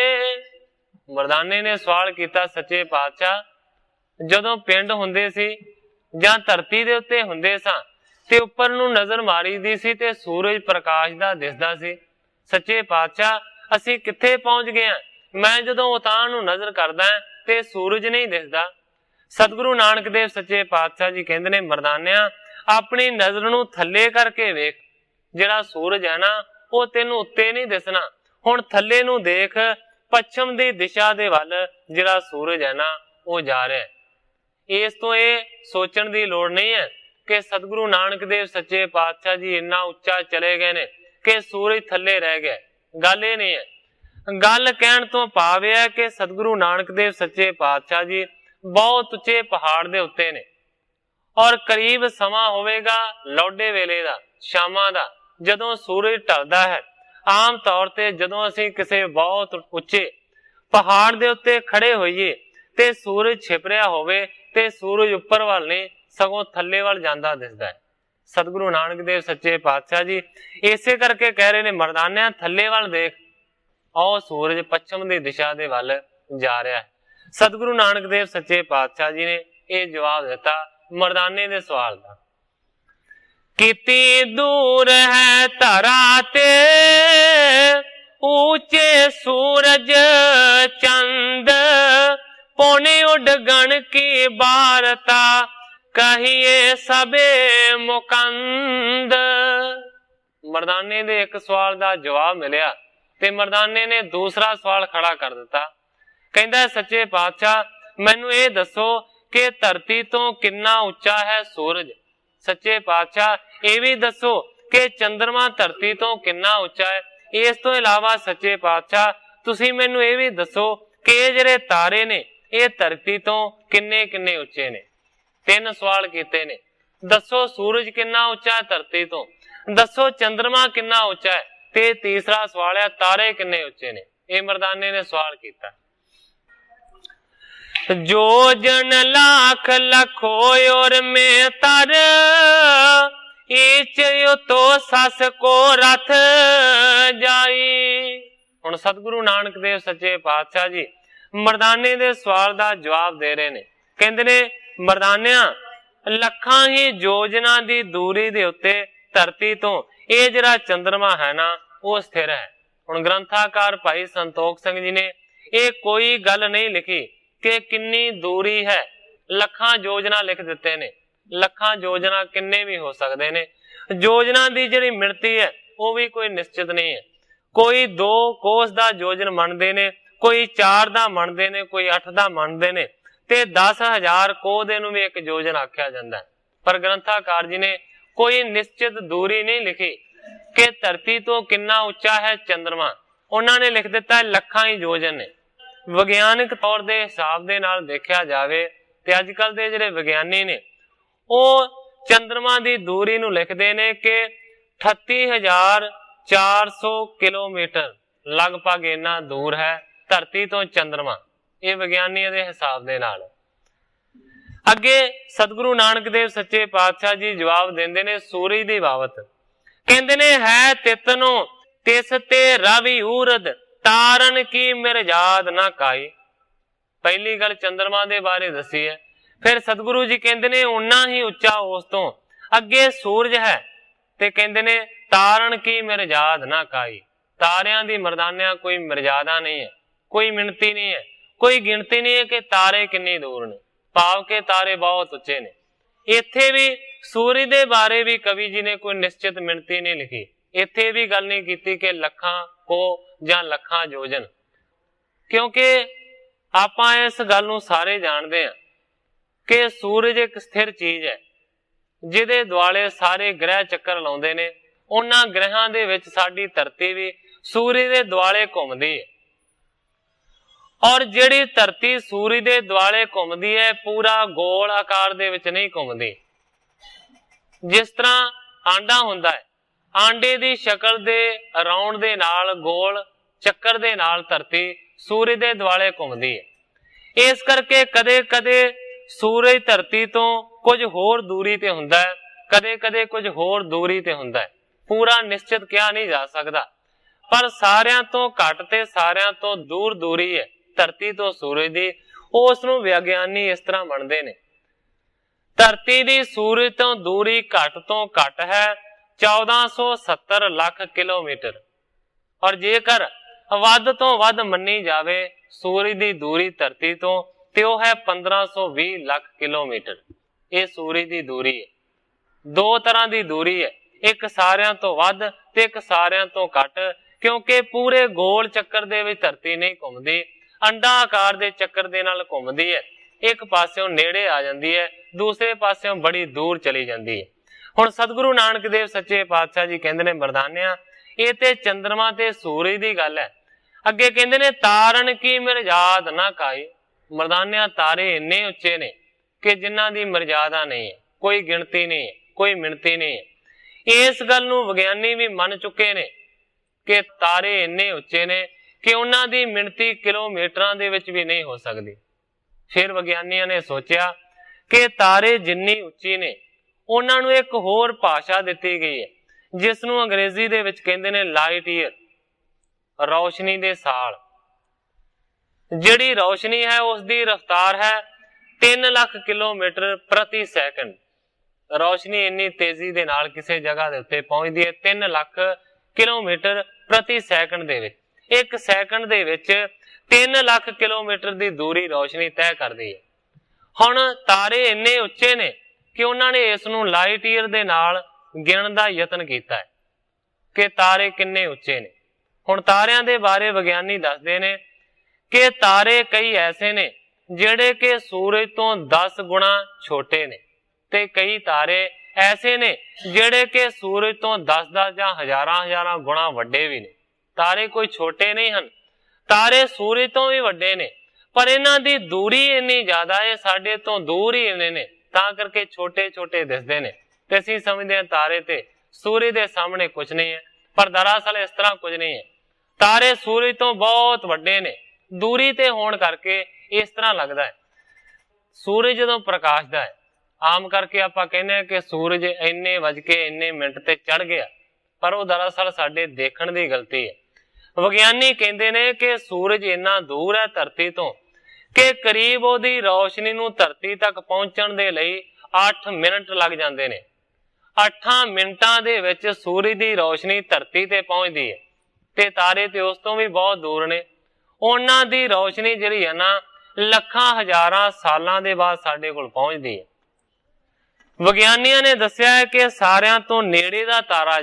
मरदाने ने सवाल किया सच्चे पातशाह, जदों पिंड हुंदे सी जां धरती दे उत्ते हुंदे सां ते उपर नूं नजर मारी दी सी ते सूरज प्रकाश दा दिसदा सी। सच्चे पातशाह असीं कित्थे पहुंच गए हां? मैं जदों उतां नूं नजर करदा ते सूरज नहीं दिसदा। सतगुरु नानक देव सच्चे पातशाह जी कहंदे ने मरदानिया अपनी नजर नूं थल्ले करके वेख, जिहड़ा सूरज है ना वो तैनूं उत्ते नहीं दिसना। हुण थल्ले नूं देख, पश्चिम दी दिशा दे वल जिहड़ा सूरज है ना वो जा रहा है। इस तो ये सोचण दी लोड़ नहीं है कि सतगुरु नानक देव सच्चे पातशाह जी इन्ना उच्चा चले गए ने कि सूरज थल्ले रह गए। गल ये नहीं है। गल कहण तो भाव है कि सतगुरु नानक देव सच्चे पातशाह जी बहुत उच्चे पहाड़ दे उत्ते ने और करीब समा होवेगा लौडे वेले दा, शामां दा, जदों सूरज ढलदा है। आम तौर ते जदों असीं किसी बहुत उच्चे पहाड़ दे उत्ते खड़े होइए ते सूरज छिप रिहा होवे ते सूरज उपर वल नहीं सगों थल्ले वल जांदा दिसदा है। सतगुरु नानक देव सच्चे पातशाह जी इसे करके कह रहे ने मरदानिया थल्ले वल देख, और सूरज पश्चिम दी दिशा दे वल जा रहा है। सतगुरु नानक देव सच्चे पातशाह जी ने यह जवाब दिता मरदाने दे सवाल दा। कितनी दूर है धरा ते ऊंचे सूरज चंद, पौने उडगण की बारता कहिए सबे मुकंद। मरदाने दे एक सवाल दा जवाब मिलिया ते मरदाने ने दूसरा सवाल खड़ा कर दिता। कहंदा सच्चे पातशाह मैनू ये दसो कि धरती तो कितना उच्चा है सूरज। सच्चे पातशाह ये भी दसो कि चंद्रमा धरती तो कितना उच्चा है। इस तो इलावा सच्चे पातशाह तुसी मैनू ये भी दसो कि जिहड़े तारे ने ये धरती तो किन्ने किन्ने उच्चे ने। तीन सवाल कीते ने। दसो सूरज कितना उच्चा है धरती तो, दसो चंद्रमा कितना उच्चा है, ते तीसरा सवाल है तारे किन्ने उच्चे ने। ये मरदाने ने सवाल किया। जो जन लाख लखो और में तर, ईच तो सस को रथ जाई। हुण सतगुरु नानक देव सच्चे पातशाह जी मरदाने दे सवाल दा जवाब दे रहे ने। कहंदे ने मरदानिया लखां ही योजना दी दूरी दे उत्ते धरती तो ये जिहड़ा चंद्रमा है ना वो स्थिर है। हुण ग्रंथाकार भाई संतोख सिंह जी ने ये कोई गल नहीं लिखी कि किन्नी दूरी है, लखां योजना लिख दिते ने। लखां योजना किन्ने भी हो सकते ने। योजना दी जिहड़ी मिणती है वो भी कोई निश्चित नहीं है। कोई 2 कोस दा योजन मनदे ने, कोई 4 दा मनदे ने, कोई 8 दा मनदे ने, ते 10,000 कोह दे नूं भी एक योजन आख्या जांदा है। पर ग्रंथाकार जी ने कोई निश्चित दूरी नहीं लिखी कि धरती तो कितना उच्चा है चंद्रमा। उन्होंने लिख दिता लखां ही योजन ने। विज्ञानिक तौर दे हिसाब दे नाल देखिया जावे ते अजकल दे जिहड़े विज्ञानी ने वो चंद्रमा दी दूरी नूं लिखदे ने कि 38,400 किलोमीटर लगभग इन्ना दूर है धरती तो चंद्रमा। ये विज्ञानियों के हिसाब दे नाल। अगे सतगुरु नानक देव सच्चे पातशाह जी जवाब देंदे ने सूरज दी बाबत। कहंदे ने है तितनो तिस ते रवि उरद, तारन की मिर्जाद ना काई। पहली गल चंद्रमा दे बारे दसी है। फिर सतगुरु जी कहंदे ने उन्ना ही उच्चा उस तो अगे सूरज है ते कहंदे ने तारन की मिर्जाद ना काई। तारियां दी मरदानिया कोई मिर्जादा नहीं है, कोई मिणती नहीं है, कोई गिनती नहीं है कि तारे किन्नी दूर ने। भाव के तारे बहुत उच्चे ने। इत्थे भी सूरज दे बारे भी कवि जी ने कोई निश्चित मिणती नहीं लिखी। इत्थे भी गल नहीं की कि लखां को जां लखां योजन। क्योंकि ਆਪਾਂ ਇਸ ਗੱਲ ਨੂੰ ਸਾਰੇ ਜਾਣਦੇ ਹਾਂ ਕਿ ਸੂਰਜ ਇੱਕ ਸਥਿਰ ਚੀਜ਼ ਹੈ ਜਿਹਦੇ ਦੁਆਲੇ ਸਾਰੇ ਗ੍ਰਹਿ ਚੱਕਰ ਲਾਉਂਦੇ ਨੇ। ਉਹਨਾਂ ਗ੍ਰਹਿਾਂ ਦੇ ਵਿੱਚ ਸਾਡੀ ਧਰਤੀ ਵੀ ਸੂਰਜ ਦੇ ਦੁਆਲੇ ਘੁੰਮਦੀ ਹੈ, ਔਰ ਜਿਹੜੀ ਧਰਤੀ ਸੂਰਜ ਦੇ ਦੁਆਲੇ ਘੁੰਮਦੀ ਹੈ ਪੂਰਾ ਗੋਲ ਆਕਾਰ ਦੇ ਵਿੱਚ ਨਹੀਂ ਘੁੰਮਦੀ। ਜਿਸ ਤਰ੍ਹਾਂ ਆਂਡਾ ਹੁੰਦਾ ਹੈ, ਆਂਡੇ ਦੀ ਸ਼ਕਲ ਦੇ ਰਾਉਂਡ ਦੇ ਨਾਲ ਗੋਲ ਚੱਕਰ ਦੇ ਨਾਲ ਧਰਤੀ ਸੂਰਜ ਦੇ ਦੁਆਲੇ ਘੁੰਮਦੀ ਹੈ। ਇਸ ਕਰਕੇ ਕਦੇ ਕਦੇ ਸੂਰਜ ਧਰਤੀ ਤੋਂ ਕੁਝ ਹੋਰ ਦੂਰੀ ਤੇ ਹੁੰਦਾ ਹੈ, ਕਦੇ ਕਦੇ ਕੁਝ ਹੋਰ ਦੂਰੀ ਤੇ ਹੁੰਦਾ ਹੈ, ਪੂਰਾ ਨਿਸ਼ਚਿਤ ਕਿਹਾ ਨਹੀਂ ਜਾ ਸਕਦਾ। ਪਰ ਸਾਰਿਆਂ ਤੋਂ ਘੱਟ ਤੇ ਸਾਰਿਆਂ ਤੋਂ ਦੂਰ ਦੂਰੀ ਹੈ ਧਰਤੀ ਤੋਂ ਸੂਰਜ ਦੀ, ਉਸ ਨੂੰ ਵਿਗਿਆਨੀ ਇਸ ਤਰ੍ਹਾਂ ਮੰਨਦੇ ਨੇ। ਧਰਤੀ ਦੀ ਸੂਰਜ ਤੋਂ ਦੂਰੀ ਘੱਟ ਤੋਂ ਘੱਟ ਹੈ 1470 ਲੱਖ ਕਿਲੋਮੀਟਰ, ਔਰ ਜੇਕਰ ਵੱਧ ਤੋਂ ਵੱਧ ਮੰਨੀ ਜਾਵੇ ਸੂਰਜ ਦੀ ਦੂਰੀ ਧਰਤੀ ਤੋਂ ਤੇ ਉਹ ਹੈ 1520 ਲੱਖ ਕਿਲੋਮੀਟਰ। ਇਹ ਸੂਰਜ ਦੀ ਦੂਰੀ ਹੈ। ਦੋ ਤਰ੍ਹਾਂ ਦੀ ਦੂਰੀ ਹੈ, ਇੱਕ ਸਾਰਿਆਂ ਤੋਂ ਵੱਧ ਤੇ ਇੱਕ ਸਾਰਿਆਂ ਤੋਂ ਘੱਟ, ਕਿਉਂਕਿ ਪੂਰੇ ਗੋਲ ਚੱਕਰ ਦੇ ਵਿੱਚ ਧਰਤੀ ਨਹੀਂ ਘੁੰਮਦੀ, ਅੰਡਾ ਆਕਾਰ ਦੇ ਚੱਕਰ ਦੇ ਨਾਲ ਘੁੰਮਦੀ ਹੈ। ਇੱਕ ਪਾਸਿਓਂ ਨੇੜੇ ਆ ਜਾਂਦੀ ਹੈ, ਦੂਸਰੇ ਪਾਸਿਓਂ ਬੜੀ ਦੂਰ ਚਲੀ ਜਾਂਦੀ ਹੈ। ਹੁਣ ਸਤਿਗੁਰੂ ਨਾਨਕ ਦੇਵ ਸੱਚੇ ਪਾਤਸ਼ਾਹ ਜੀ ਕਹਿੰਦੇ ਨੇ ਮਰਦਾਨਿਆਂ, ਇਹ ਤੇ ਚੰਦਰਮਾ ਤੇ ਸੂਰਜ ਦੀ ਗੱਲ ਹੈ। ਅੱਗੇ ਕਹਿੰਦੇ ਨੇ ਤਾਰਨ ਕੀ ਮਰਜ਼ਾਦ ਨਾ ਕਾਈ। ਮਰਦਾਨਿਆਂ ਤਾਰੇ ਇੰਨੇ ਉੱਚੇ ਨੇ ਕਿ ਜਿਨ੍ਹਾਂ ਦੀ ਮਰਜ਼ਾਦਾ ਨਹੀਂ ਹੈ, ਕੋਈ ਗਿਣਤੀ ਨਹੀਂ ਹੈ, ਕੋਈ ਮਿਣਤੀ ਨਹੀਂ ਹੈ। ਇਸ ਗੱਲ ਨੂੰ ਵਿਗਿਆਨੀ ਵੀ ਮੰਨ ਚੁੱਕੇ ਨੇ ਕਿ ਤਾਰੇ ਇੰਨੇ ਉੱਚੇ ਨੇ ਕਿ ਉਹਨਾਂ ਦੀ ਮਿਣਤੀ ਕਿਲੋਮੀਟਰਾਂ ਦੇ ਵਿੱਚ ਵੀ ਨਹੀਂ ਹੋ ਸਕਦੀ। ਫਿਰ ਵਿਗਿਆਨੀਆਂ ਨੇ ਸੋਚਿਆ ਕਿ ਤਾਰੇ ਜਿੰਨੀ ਉੱਚੀ ਨੇ ਉਹਨਾਂ ਨੂੰ ਇੱਕ ਹੋਰ ਭਾਸ਼ਾ ਦਿੱਤੀ ਗਈ ਹੈ, ਜਿਸ ਨੂੰ ਅੰਗਰੇਜ਼ੀ ਦੇ ਵਿੱਚ ਕਹਿੰਦੇ ਨੇ ਲਾਈਟ ਈਅਰ, ਰੌਸ਼ਨੀ ਦੇ ਸਾਲ। ਜਿਹੜੀ ਰੌਸ਼ਨੀ ਹੈ ਉਸ ਦੀ ਰਫ਼ਤਾਰ ਹੈ 3 ਲੱਖ ਕਿਲੋਮੀਟਰ ਪ੍ਰਤੀ ਸੈਕਿੰਡ। ਰੌਸ਼ਨੀ ਇੰਨੀ ਤੇਜ਼ੀ ਦੇ ਨਾਲ ਕਿਸੇ ਜਗ੍ਹਾ ਦੇ ਉੱਤੇ ਪਹੁੰਚਦੀ ਹੈ 3 ਲੱਖ ਕਿਲੋਮੀਟਰ ਪ੍ਰਤੀ ਸੈਕਿੰਡ ਦੇ ਵਿੱਚ। ਇੱਕ ਸੈਕਿੰਡ ਦੇ ਵਿੱਚ 3 ਲੱਖ ਕਿਲੋਮੀਟਰ ਦੀ ਦੂਰੀ ਰੌਸ਼ਨੀ ਤੈਅ ਕਰਦੀ ਹੈ। ਹੁਣ ਤਾਰੇ ਇੰਨੇ ਉੱਚੇ ਨੇ ਕਿ ਉਹਨਾਂ ਨੇ ਇਸ ਨੂੰ ਲਾਈਟ ਈਅਰ ਦੇ ਨਾਲ ਗਿਣਨ ਦਾ ਯਤਨ ਕੀਤਾ ਹੈ ਕਿ ਤਾਰੇ ਕਿੰਨੇ ਉੱਚੇ ਨੇ। ਹੁਣ ਤਾਰਿਆਂ ਦੇ ਬਾਰੇ ਵਿਗਿਆਨੀ ਦੱਸਦੇ ਨੇ ਕਿ ਤਾਰੇ ਕਈ ਐਸੇ ਨੇ ਜਿਹੜੇ ਕਿ ਸੂਰਜ ਤੋਂ 10 ਗੁਣਾ ਛੋਟੇ ਨੇ, ਤੇ ਕਈ ਤਾਰੇ ਐਸੇ ਨੇ ਜਿਹੜੇ ਕਿ ਸੂਰਜ ਤੋਂ 10 ਜਾਂ ਹਜ਼ਾਰਾਂ ਗੁਣਾ ਵੱਡੇ ਵੀ ਨੇ। ਤਾਰੇ ਕੋਈ ਛੋਟੇ ਨਹੀਂ ਹਨ, ਤਾਰੇ ਸੂਰਜ ਤੋਂ ਵੀ ਵੱਡੇ ਨੇ, ਪਰ ਇਹਨਾਂ ਦੀ ਦੂਰੀ ਇੰਨੀ ਜ਼ਿਆਦਾ ਹੈ, ਸਾਡੇ ਤੋਂ ਦੂਰ ਹੀ ਇੰਨੇ ਨੇ, ਤਾਂ ਕਰਕੇ ਛੋਟੇ ਛੋਟੇ ਦਿਸਦੇ ਨੇ। ਤੇ ਅਸੀਂ ਸਮਝਦੇ ਹਾਂ ਤਾਰੇ ਤੇ ਸੂਰਜ ਦੇ ਸਾਹਮਣੇ ਕੁਝ ਨਹੀਂ ਹੈ, ਪਰ ਦਰਅਸਲ ਇਸ ਤਰ੍ਹਾਂ ਕੁਝ ਨਹੀਂ ਹੈ। ਤਾਰੇ ਸੂਰਜ ਤੋਂ ਬਹੁਤ ਵੱਡੇ ਨੇ, ਦੂਰੀ ਤੇ ਹੋਣ ਕਰਕੇ ਇਸ ਤਰ੍ਹਾਂ ਲੱਗਦਾ ਹੈ। ਸੂਰਜ ਜਦੋਂ ਪ੍ਰਕਾਸ਼ਦਾ ਹੈ, ਆਮ ਕਰਕੇ ਆਪਾਂ ਕਹਿੰਦੇ ਹਾਂ ਕਿ ਸੂਰਜ ਇੰਨੇ ਵੱਜ ਕੇ ਇੰਨੇ ਮਿੰਟ ਤੇ ਚੜ ਗਿਆ, ਪਰ ਉਹ ਦਰਅਸਲ ਸਾਡੇ ਦੇਖਣ ਦੀ ਗਲਤੀ ਹੈ। ਵਿਗਿਆਨੀ ਕਹਿੰਦੇ ਨੇ ਕਿ ਸੂਰਜ ਇੰਨਾ ਦੂਰ ਹੈ ਧਰਤੀ ਤੋਂ ਕਿ ਕਰੀਬ ਉਹਦੀ ਰੌਸ਼ਨੀ ਨੂੰ ਧਰਤੀ ਤੱਕ ਪਹੁੰਚਣ ਦੇ ਲਈ 8 ਮਿੰਟ ਲੱਗ ਜਾਂਦੇ ਨੇ। 8 ਮਿੰਟਾਂ ਦੇ ਵਿੱਚ ਸੂਰਜ ਦੀ ਰੌਸ਼ਨੀ ਧਰਤੀ ਤੇ ਪਹੁੰਚਦੀ ਹੈ, ਤੇ ਤਾਰੇ ਤੇ ਉਸ ਤੋਂ ਵੀ ਬਹੁਤ ਦੂਰ ਨੇ। ਉਹਨਾਂ ਦੀ ਰੌਸ਼ਨੀ ਜਿਹੜੀ ਹੈ ਨਾ ਲੱਖਾਂ ਹਜ਼ਾਰਾਂ ਸਾਲਾਂ ਦੇ ਬਾਅਦ ਸਾਡੇ ਕੋਲ ਪਹੁੰਚਦੀ ਹੈ। ਵਿਗਿਆਨੀਆਂ ਨੇ ਦੱਸਿਆ ਹੈ ਕਿ ਸਾਰਿਆਂ ਤੋਂ ਨੇੜੇ ਦਾ ਤਾਰਾ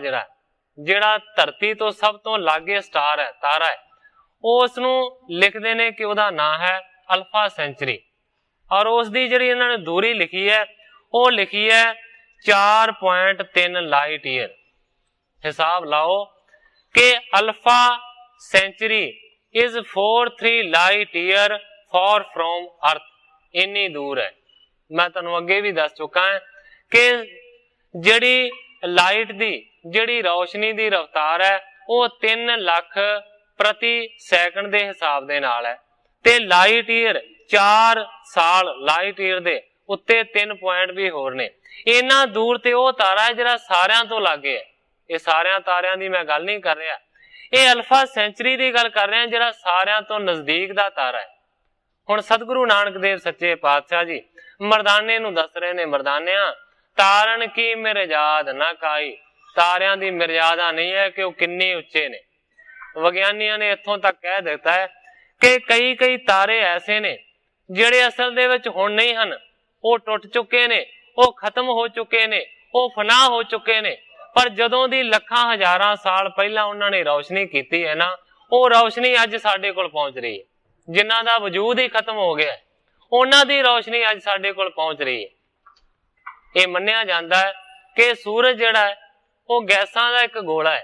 ਜਿਹੜਾ ਧਰਤੀ ਤੋਂ ਸਭ ਤੋਂ ਲਾਗੇ ਸਟਾਰ ਹੈ, ਤਾਰਾ ਹੈ, ਉਸ ਨੂੰ ਲਿਖਦੇ ਨੇ ਕਿ ਉਹਦਾ ਨਾਂ ਹੈ ਅਲਫਾ ਸੈਂਚੁਰੀ, ਔਰ ਉਸ ਦੀ ਜਿਹੜੀ ਇਹਨਾਂ ਨੇ ਦੂਰੀ ਲਿਖੀ ਹੈ ਉਹ ਲਿਖੀ ਹੈ 4.3 ਲਾਈਟ ਈਅਰ। ਹਿਸਾਬ ਲਾਓ ਕਿ Alpha Centauri is 43 light year far from earth. ਇੰਨੀ ਦੂਰ ਹੈ। ਮੈਂ ਤੁਹਾਨੂੰ ਅੱਗੇ ਵੀ ਦੱਸ ਚੁੱਕਾ ਹਾਂ ਕਿ ਜਿਹੜੀ ਲਾਈਟ ਦੀ ਜਿਹੜੀ ਰੌਸ਼ਨੀ ਦੀ ਰਫ਼ਤਾਰ ਹੈ ਉਹ 3 ਲੱਖ ਪ੍ਰਤੀ ਸੈਕਿੰਡ ਦੇ ਹਿਸਾਬ ਦੇ ਨਾਲ ਹੈ, ਤੇ ਲਾਈਟ ਈਅਰ 4 ਸਾਲ ਲਾਈਟ ਈਅਰ ਦੇ ਉੱਤੇ 3 ਪੁਆਇੰਟ ਵੀ ਹੋਰ ਨੇ। ਇੰਨਾ ਦੂਰ ਤੇ ਉਹ ਤਾਰਾ ਹੈ ਜਿਹੜਾ ਸਾਰਿਆਂ ਤੋਂ ਲਾਗੇ ਹੈ। ਇਹ ਸਾਰਿਆਂ ਤਾਰਿਆਂ ਦੀ ਮੈਂ ਗੱਲ ਨਹੀਂ ਕਰ ਰਿਹਾ, ਇਹ ਅਲਫਾ ਸੈਂਚੁਰੀ ਦੀ ਗੱਲ ਕਰ ਰਿਹਾ ਜਿਹੜਾ ਸਾਰਿਆਂ ਤੋਂ ਨਜ਼ਦੀਕ ਦਾ ਤਾਰਾ ਹੈ। ਹੁਣ ਸਤਿਗੁਰੂ ਨਾਨਕ ਦੇਵ ਸੱਚੇ ਪਾਤਸ਼ਾਹ ਜੀ ਮਰਦਾਨੇ ਨੂੰ ਦੱਸ ਰਹੇ ਨੇ, ਮਰਦਾਨਿਆਂ ਤਾਰਨ ਕੀ ਮਿਰਜ਼ਾਦ ਨਾ ਕਾਈ। ਤਾਰਿਆਂ ਦੀ ਮਰਜ਼ਾਦਾ ਨਹੀਂ ਹੈ ਕਿ ਉਹ ਕਿੰਨੇ ਉੱਚੇ ਨੇ। ਵਿਗਿਆਨੀਆਂ ਨੇ ਇੱਥੋਂ ਤੱਕ ਕਹਿ ਦਿੱਤਾ ਹੈ ਕਿ ਕਈ ਤਾਰੇ ਐਸੇ ਨੇ ਜਿਹੜੇ ਅਸਲ ਦੇ ਵਿੱਚ ਹੁਣ ਨਹੀਂ ਹਨ, ਉਹ ਟੁੱਟ ਚੁੱਕੇ ਨੇ, ਉਹ ਖਤਮ ਹੋ ਚੁੱਕੇ ਨੇ, ਉਹ ਫਨਾਹ ਹੋ ਚੁੱਕੇ ਨੇ। ਪਰ ਜਦੋਂ ਦੀ ਲੱਖਾਂ ਹਜ਼ਾਰਾਂ ਸਾਲ ਪਹਿਲਾਂ ਉਹਨਾਂ ਨੇ ਰੌਸ਼ਨੀ ਕੀਤੀ ਹੈ ਨਾ, ਉਹ ਰੌਸ਼ਨੀ ਅੱਜ ਸਾਡੇ ਕੋਲ ਪਹੁੰਚ ਰਹੀ ਹੈ। जिन्हां दा वजूद ही खत्म हो गया, उन्हां दी रोशनी अज साडे कोल पहुंच रही है। ये मन्निया जाता है कि सूरज जिहड़ा है वो गैसां दा एक गोला है,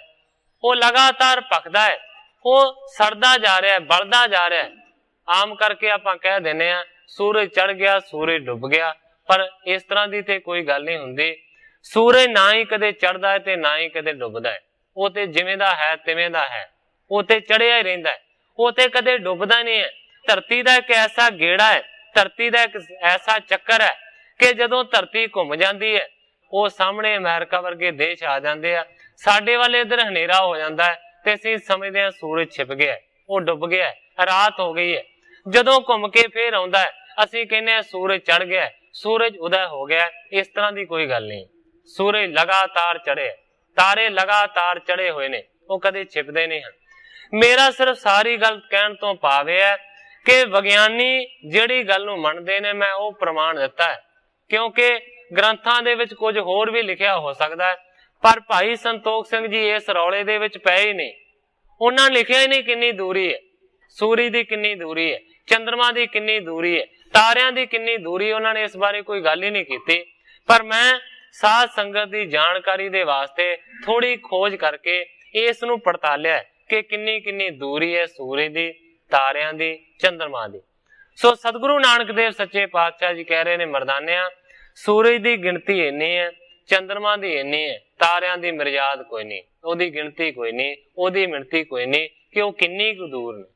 वो लगातार पकदा है, वो सड़दा जा रहा है, बलदा जा रहा है। आम करके आपां कह दिंदे आ सूरज चढ़ गया, सूरज डुब गया, पर इस तरह की तो कोई गल नहीं हुंदी। सूरज ना ही कदे चढ़दा है ते ना ही कदे डुबदा है, वो ते जिवें दा है तिवें दा है, वो ते चढ़िया ही रहिंदा है, वो ते कदे डुबदा नहीं है। धरती का एक ऐसा गेड़ा है, धरती का एक ऐसा चक्कर है कि जदों धरती घुम जाती है, वो सामने अमेरिका वर्गे देश आ जाते हैं, साडे वाले इधर हनेरा हो जाता है ते असीं समझदे हां सूरज छिप गया है, वो डुब गया है, रात हो गई है। जदों घुम के फिर आउंदा है, असीं कहने हां सूरज चढ़ गया है, सूरज उदय हो गया है। इस तरह की कोई गल नहीं। सूरज लगातार चढ़े, तारे लगातार चढ़े हुए ने, वो कदे छिपदे नहीं हैं। मेरा सिर्फ सारी गल कहण तो भाव है कि विग्यानी जिहड़ी गल नूं मनदे ने, मैं वो प्रमाण दिता है, क्योंकि ग्रंथां दे विच कुछ होर भी लिखिया हो सकदा है, पर भाई संतोख सिंह जी इस रौले दे विच पए ही नहीं। उन्हां लिखिया ही नहीं किन्नी दूरी है, सूरज की किन्नी दूरी है, चंद्रमा की किन्नी दूरी है, तारियां की किन्नी दूरी, उन्होंने इस बारे कोई गल ही नहीं की। पर मैं साध संगत की जानकारी दे वास्ते थोड़ी खोज करके इस नूं पड़तालिया कि किन्नी किन्नी दूरी है सूरज की, तारियां की, चंद्रमा की। सो सतगुरु नानक देव सच्चे पातशाह जी कह रहे ने, मरदानिया सूरज की गिनती इन्नी है, चंद्रमा की इन्नी है, तारियां की मर्याद कोई नहीं, ओदी गिनती कोई नहीं, ओदी मिणती कोई नहीं कि वो किन्नी कु दूर ने।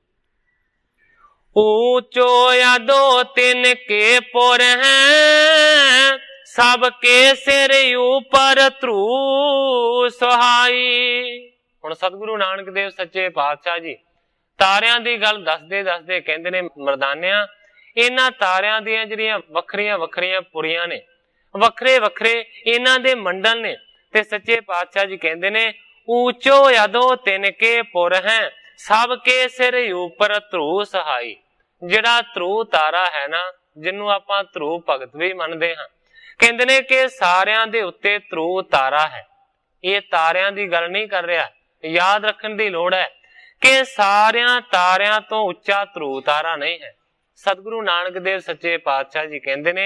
ऊंचो या दो तीन के पुर हैं, सबके सिर ऊपर ध्रुव सुहाई। हुण सतगुरु नानक देव सच्चे पातशाह जी तारियां दी गल दसदे दसदे कहंदे ने, मरदानिया इन्हां तारियां दियां जिहड़ियां वखरियां वखरियां पुरियां ने, वखरे वखरे इन्हां दे मंडल ने, ते सच्चे पातशाह जी कहंदे ने ऊंचो यदो तिनके पुर हैं, सबके सिर ऊपर ध्रुव सहाई। जिहड़ा ध्रुव तारा है ना, जिन्हों आपां ध्रुव भगत भी मनदे हां, कहंदे ने कि सारियां दे उत्ते ध्रुव तारा है। ये तारियां दी गल नहीं कर रहा, याद रखने की लोड़ है कि सारियां तारियां तो उच्चा ध्रुव तारा नहीं है। सतगुरु नानक देव सच्चे पातशाह जी कहंदे ने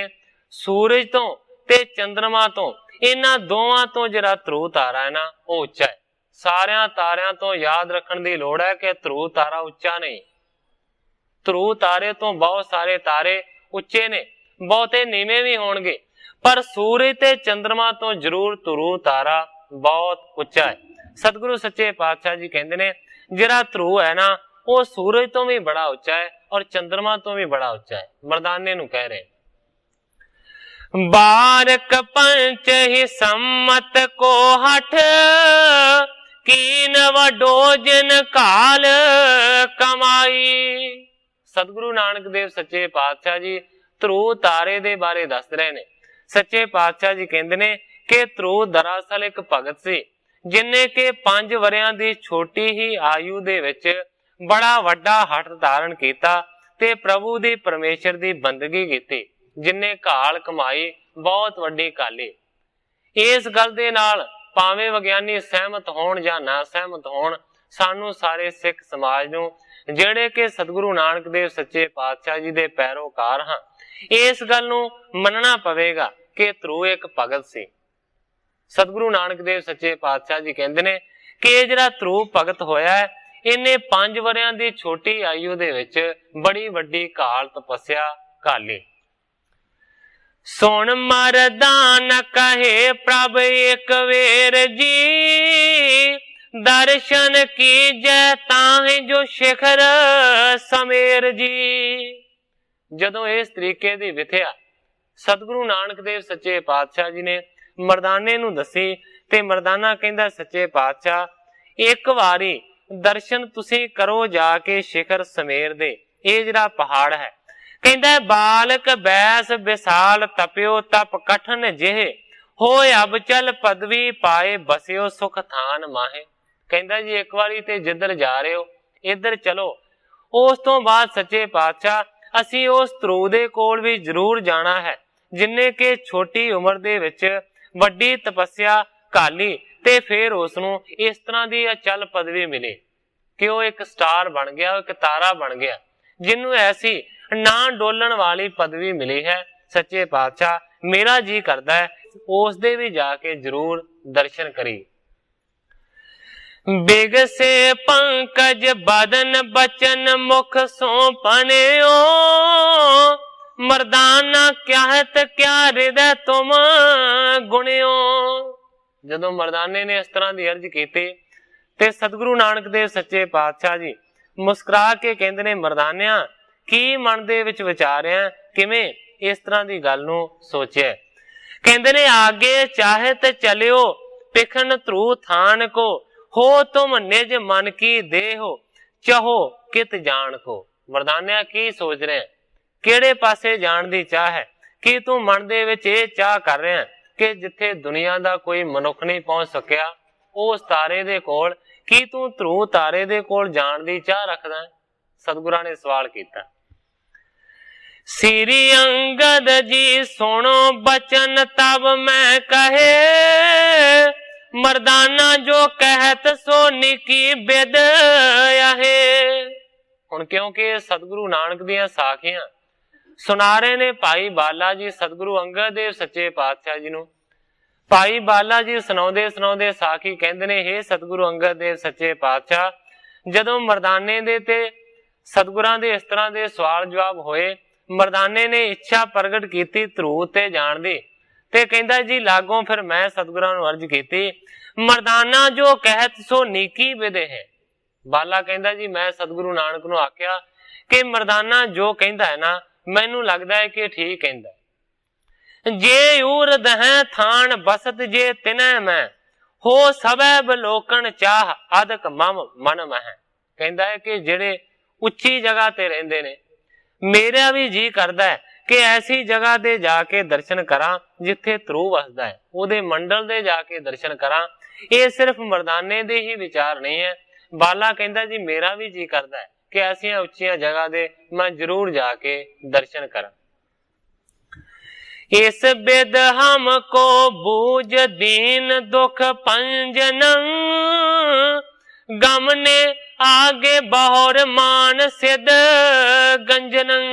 सूरज तो ते चंद्रमा तो, इन्हां दोवां तो जिहड़ा ध्रुव तारा है ना, वो उच्चा है। सारियां तारियां तो याद रखने की लोड़ है कि ध्रुव तारा उच्चा नहीं। ध्रुव तारे तो बहुत सारे तारे उच्चे ने, बहुते नीवे भी होणगे, पर सूरज ते चंद्रमा तो जरूर ध्रुव तारा बहुत उच्चा है। सतगुरु सच्चे पातशाह जी कहंदे ने जिहड़ा ध्रुव है ना, वो सूरज तो भी बड़ा उच्चा है और चंद्रमा तो भी बड़ा उच्चा है। मरदाने नूं कह रहे, बारक पंच ही सम्मत को हठ, कीन वडो जिन काल कमाई। सतगुरु नानक देव सच्चे पातशाह जी ध्रुव तारे दे बारे दस रहे ने। सच्चे पातशाह जी कहंदे ने कि ध्रुव दरअसल एक भगत सी, जिन्ने के 5 वरियां दी छोटी ही आयु दे विच बड़ा वड्डा हठ धारण कीता ते प्रभु दी परमेश्वर दी बंदगी कीती, जिन्ने काल कमाई बहुत वड्डी काली। इस गल दे नाल भावें विग्यानी सहमत होण जां ना सहमत होण, सानू सारे सिख समाज नूं जिहड़े कि सतगुरु नानक देव सच्चे पातशाह जी दे पैरोकार हां, इस गल नूं मनना पवेगा कि ध्रुव एक भगत सी। सतगुरु नानक देव सच्चे पातशाह जी कहंदे ने कि जिहड़ा ध्रुव भगत होया है, इन्हें 5 वरियां दी छोटी आयु दे विच बड़ी वड्डी काल तपस्या काली। सुन मरदान कहे प्रभ एक वेर जी, दर्शन कीजै ताहि जो शिखर समेर जी। जदों इस तरीके दी विथया सतगुरु नानक देव सच्चे पातशाह जी ने मरदाने नूं दसी, ते मरदाना कहंदा सच्चे पातशाह एक वारी दर्शन तुसीं करो जाके शिखर समेर दे, ये जिहड़ा पहाड़ है। कहंदा बालक बैस विशाल तपियो तप कठन जिह, होए अब चल पदवी पाए बसियो सुख थान माहे। कहंदा जी एक बारी ते जिधर जा रहे हो इधर चलो। उस तो बाद सच्चे पातशाह असी उस ध्रुव दे कोल भी जरूर जाना है, जिन्ने के छोटी उम्र दे विच वड्डी तपस्या काली, ते फिर उसनूं इस तरह दी अचल पदवी मिली कि वो एक स्टार बन गया, एक तारा बन गया, जिन्हों ऐसी ना डोलन वाली पदवी मिली है सच्चे पातशाह, मेरा जी करता है उस दे भी जाके जरूर दर्शन करी। बिगसे पंकज बदन बचन मुख सौंपने मर्दाना कहत क्या हृदय तुम गुणियो। जदों मर्दाने ने इस तरह की अर्ज की ते सतगुरु नानक देव सच्चे पातशाह जी मुस्कुरा के कहते ने, मर्दानिया की मन दे विच विचारिया, किवें इस तरह की गल नूं सोचिया। कहते ने, आगे चाहत चलियो पिखन ध्रुव थान को, हो तुम निज मन की देहो चाहो कित जान को। मर्दानिया की सोच रहे हैं, किहड़े पासे जाण दी चाह है, कि तू मन दे विच इह चाह कर रहा है कि जिथे दुनिया दा कोई मनुख नहीं पहुंच सकिया उस तारे दे कोल, की तू ध्रुव तारे दे कोल जाण दी चाह रखदा है? सतगुरां ने सवाल कीता। श्री अंगद जी सुनो बचन तब मैं कहे, मर्दाना जो कहत सो निकी बिद आहे। हुण क्योंकि सतगुरु नानक दियां साखियां सुना रहे ने भाई बाला जी सतगुरु अंगद देव सच्चे पातशाह जी नूं। भाई बाला जी सुनाउंदे सुनाउंदे साखी कहंदे ने, हे सतगुरु अंगद देव सच्चे पातशाह, जदों मर्दाने दे ते सतगुरां दे इस तरह दे सवाल जवाब होए, मर्दाने ने इच्छा प्रगट की ध्रुव ते जाण दी, ते कहंदा जी लागों फिर मैं सतगुरां नूं अर्ज कीती, मर्दाना जो कहत सो नीकी विदे है। बाला कहंदा जी मैं सतगुरु नानक नूं आख्या कि मर्दाना जो कहंदा है ना, मैनू लगदा है कि ठीक कहंदा है। जे ऊर दहें थान बसत जे तिनै मैं, हो सबे बलोकन चाह अदक मम मन मह। कहंदा है कि जेड़े उच्ची जगह ते रहिंदे ने, मेरा भी जी करदा है कि ऐसी जगह ते जाके दर्शन करा जिथे ध्रुव वसदा है, उहदे मंडल दे जाके दर्शन करा। ये सिर्फ मर्दाने दे ही विचार नहीं है, बाला कहंदा जी मेरा भी जी करदा है कि ऐसियां उच्चियां जगह दे मैं जरूर जाके दर्शन करा। इस बिद हमको बूझ दीन दुख पंजनं, गम ने आगे बहुर मान सिद्ध गंजनं।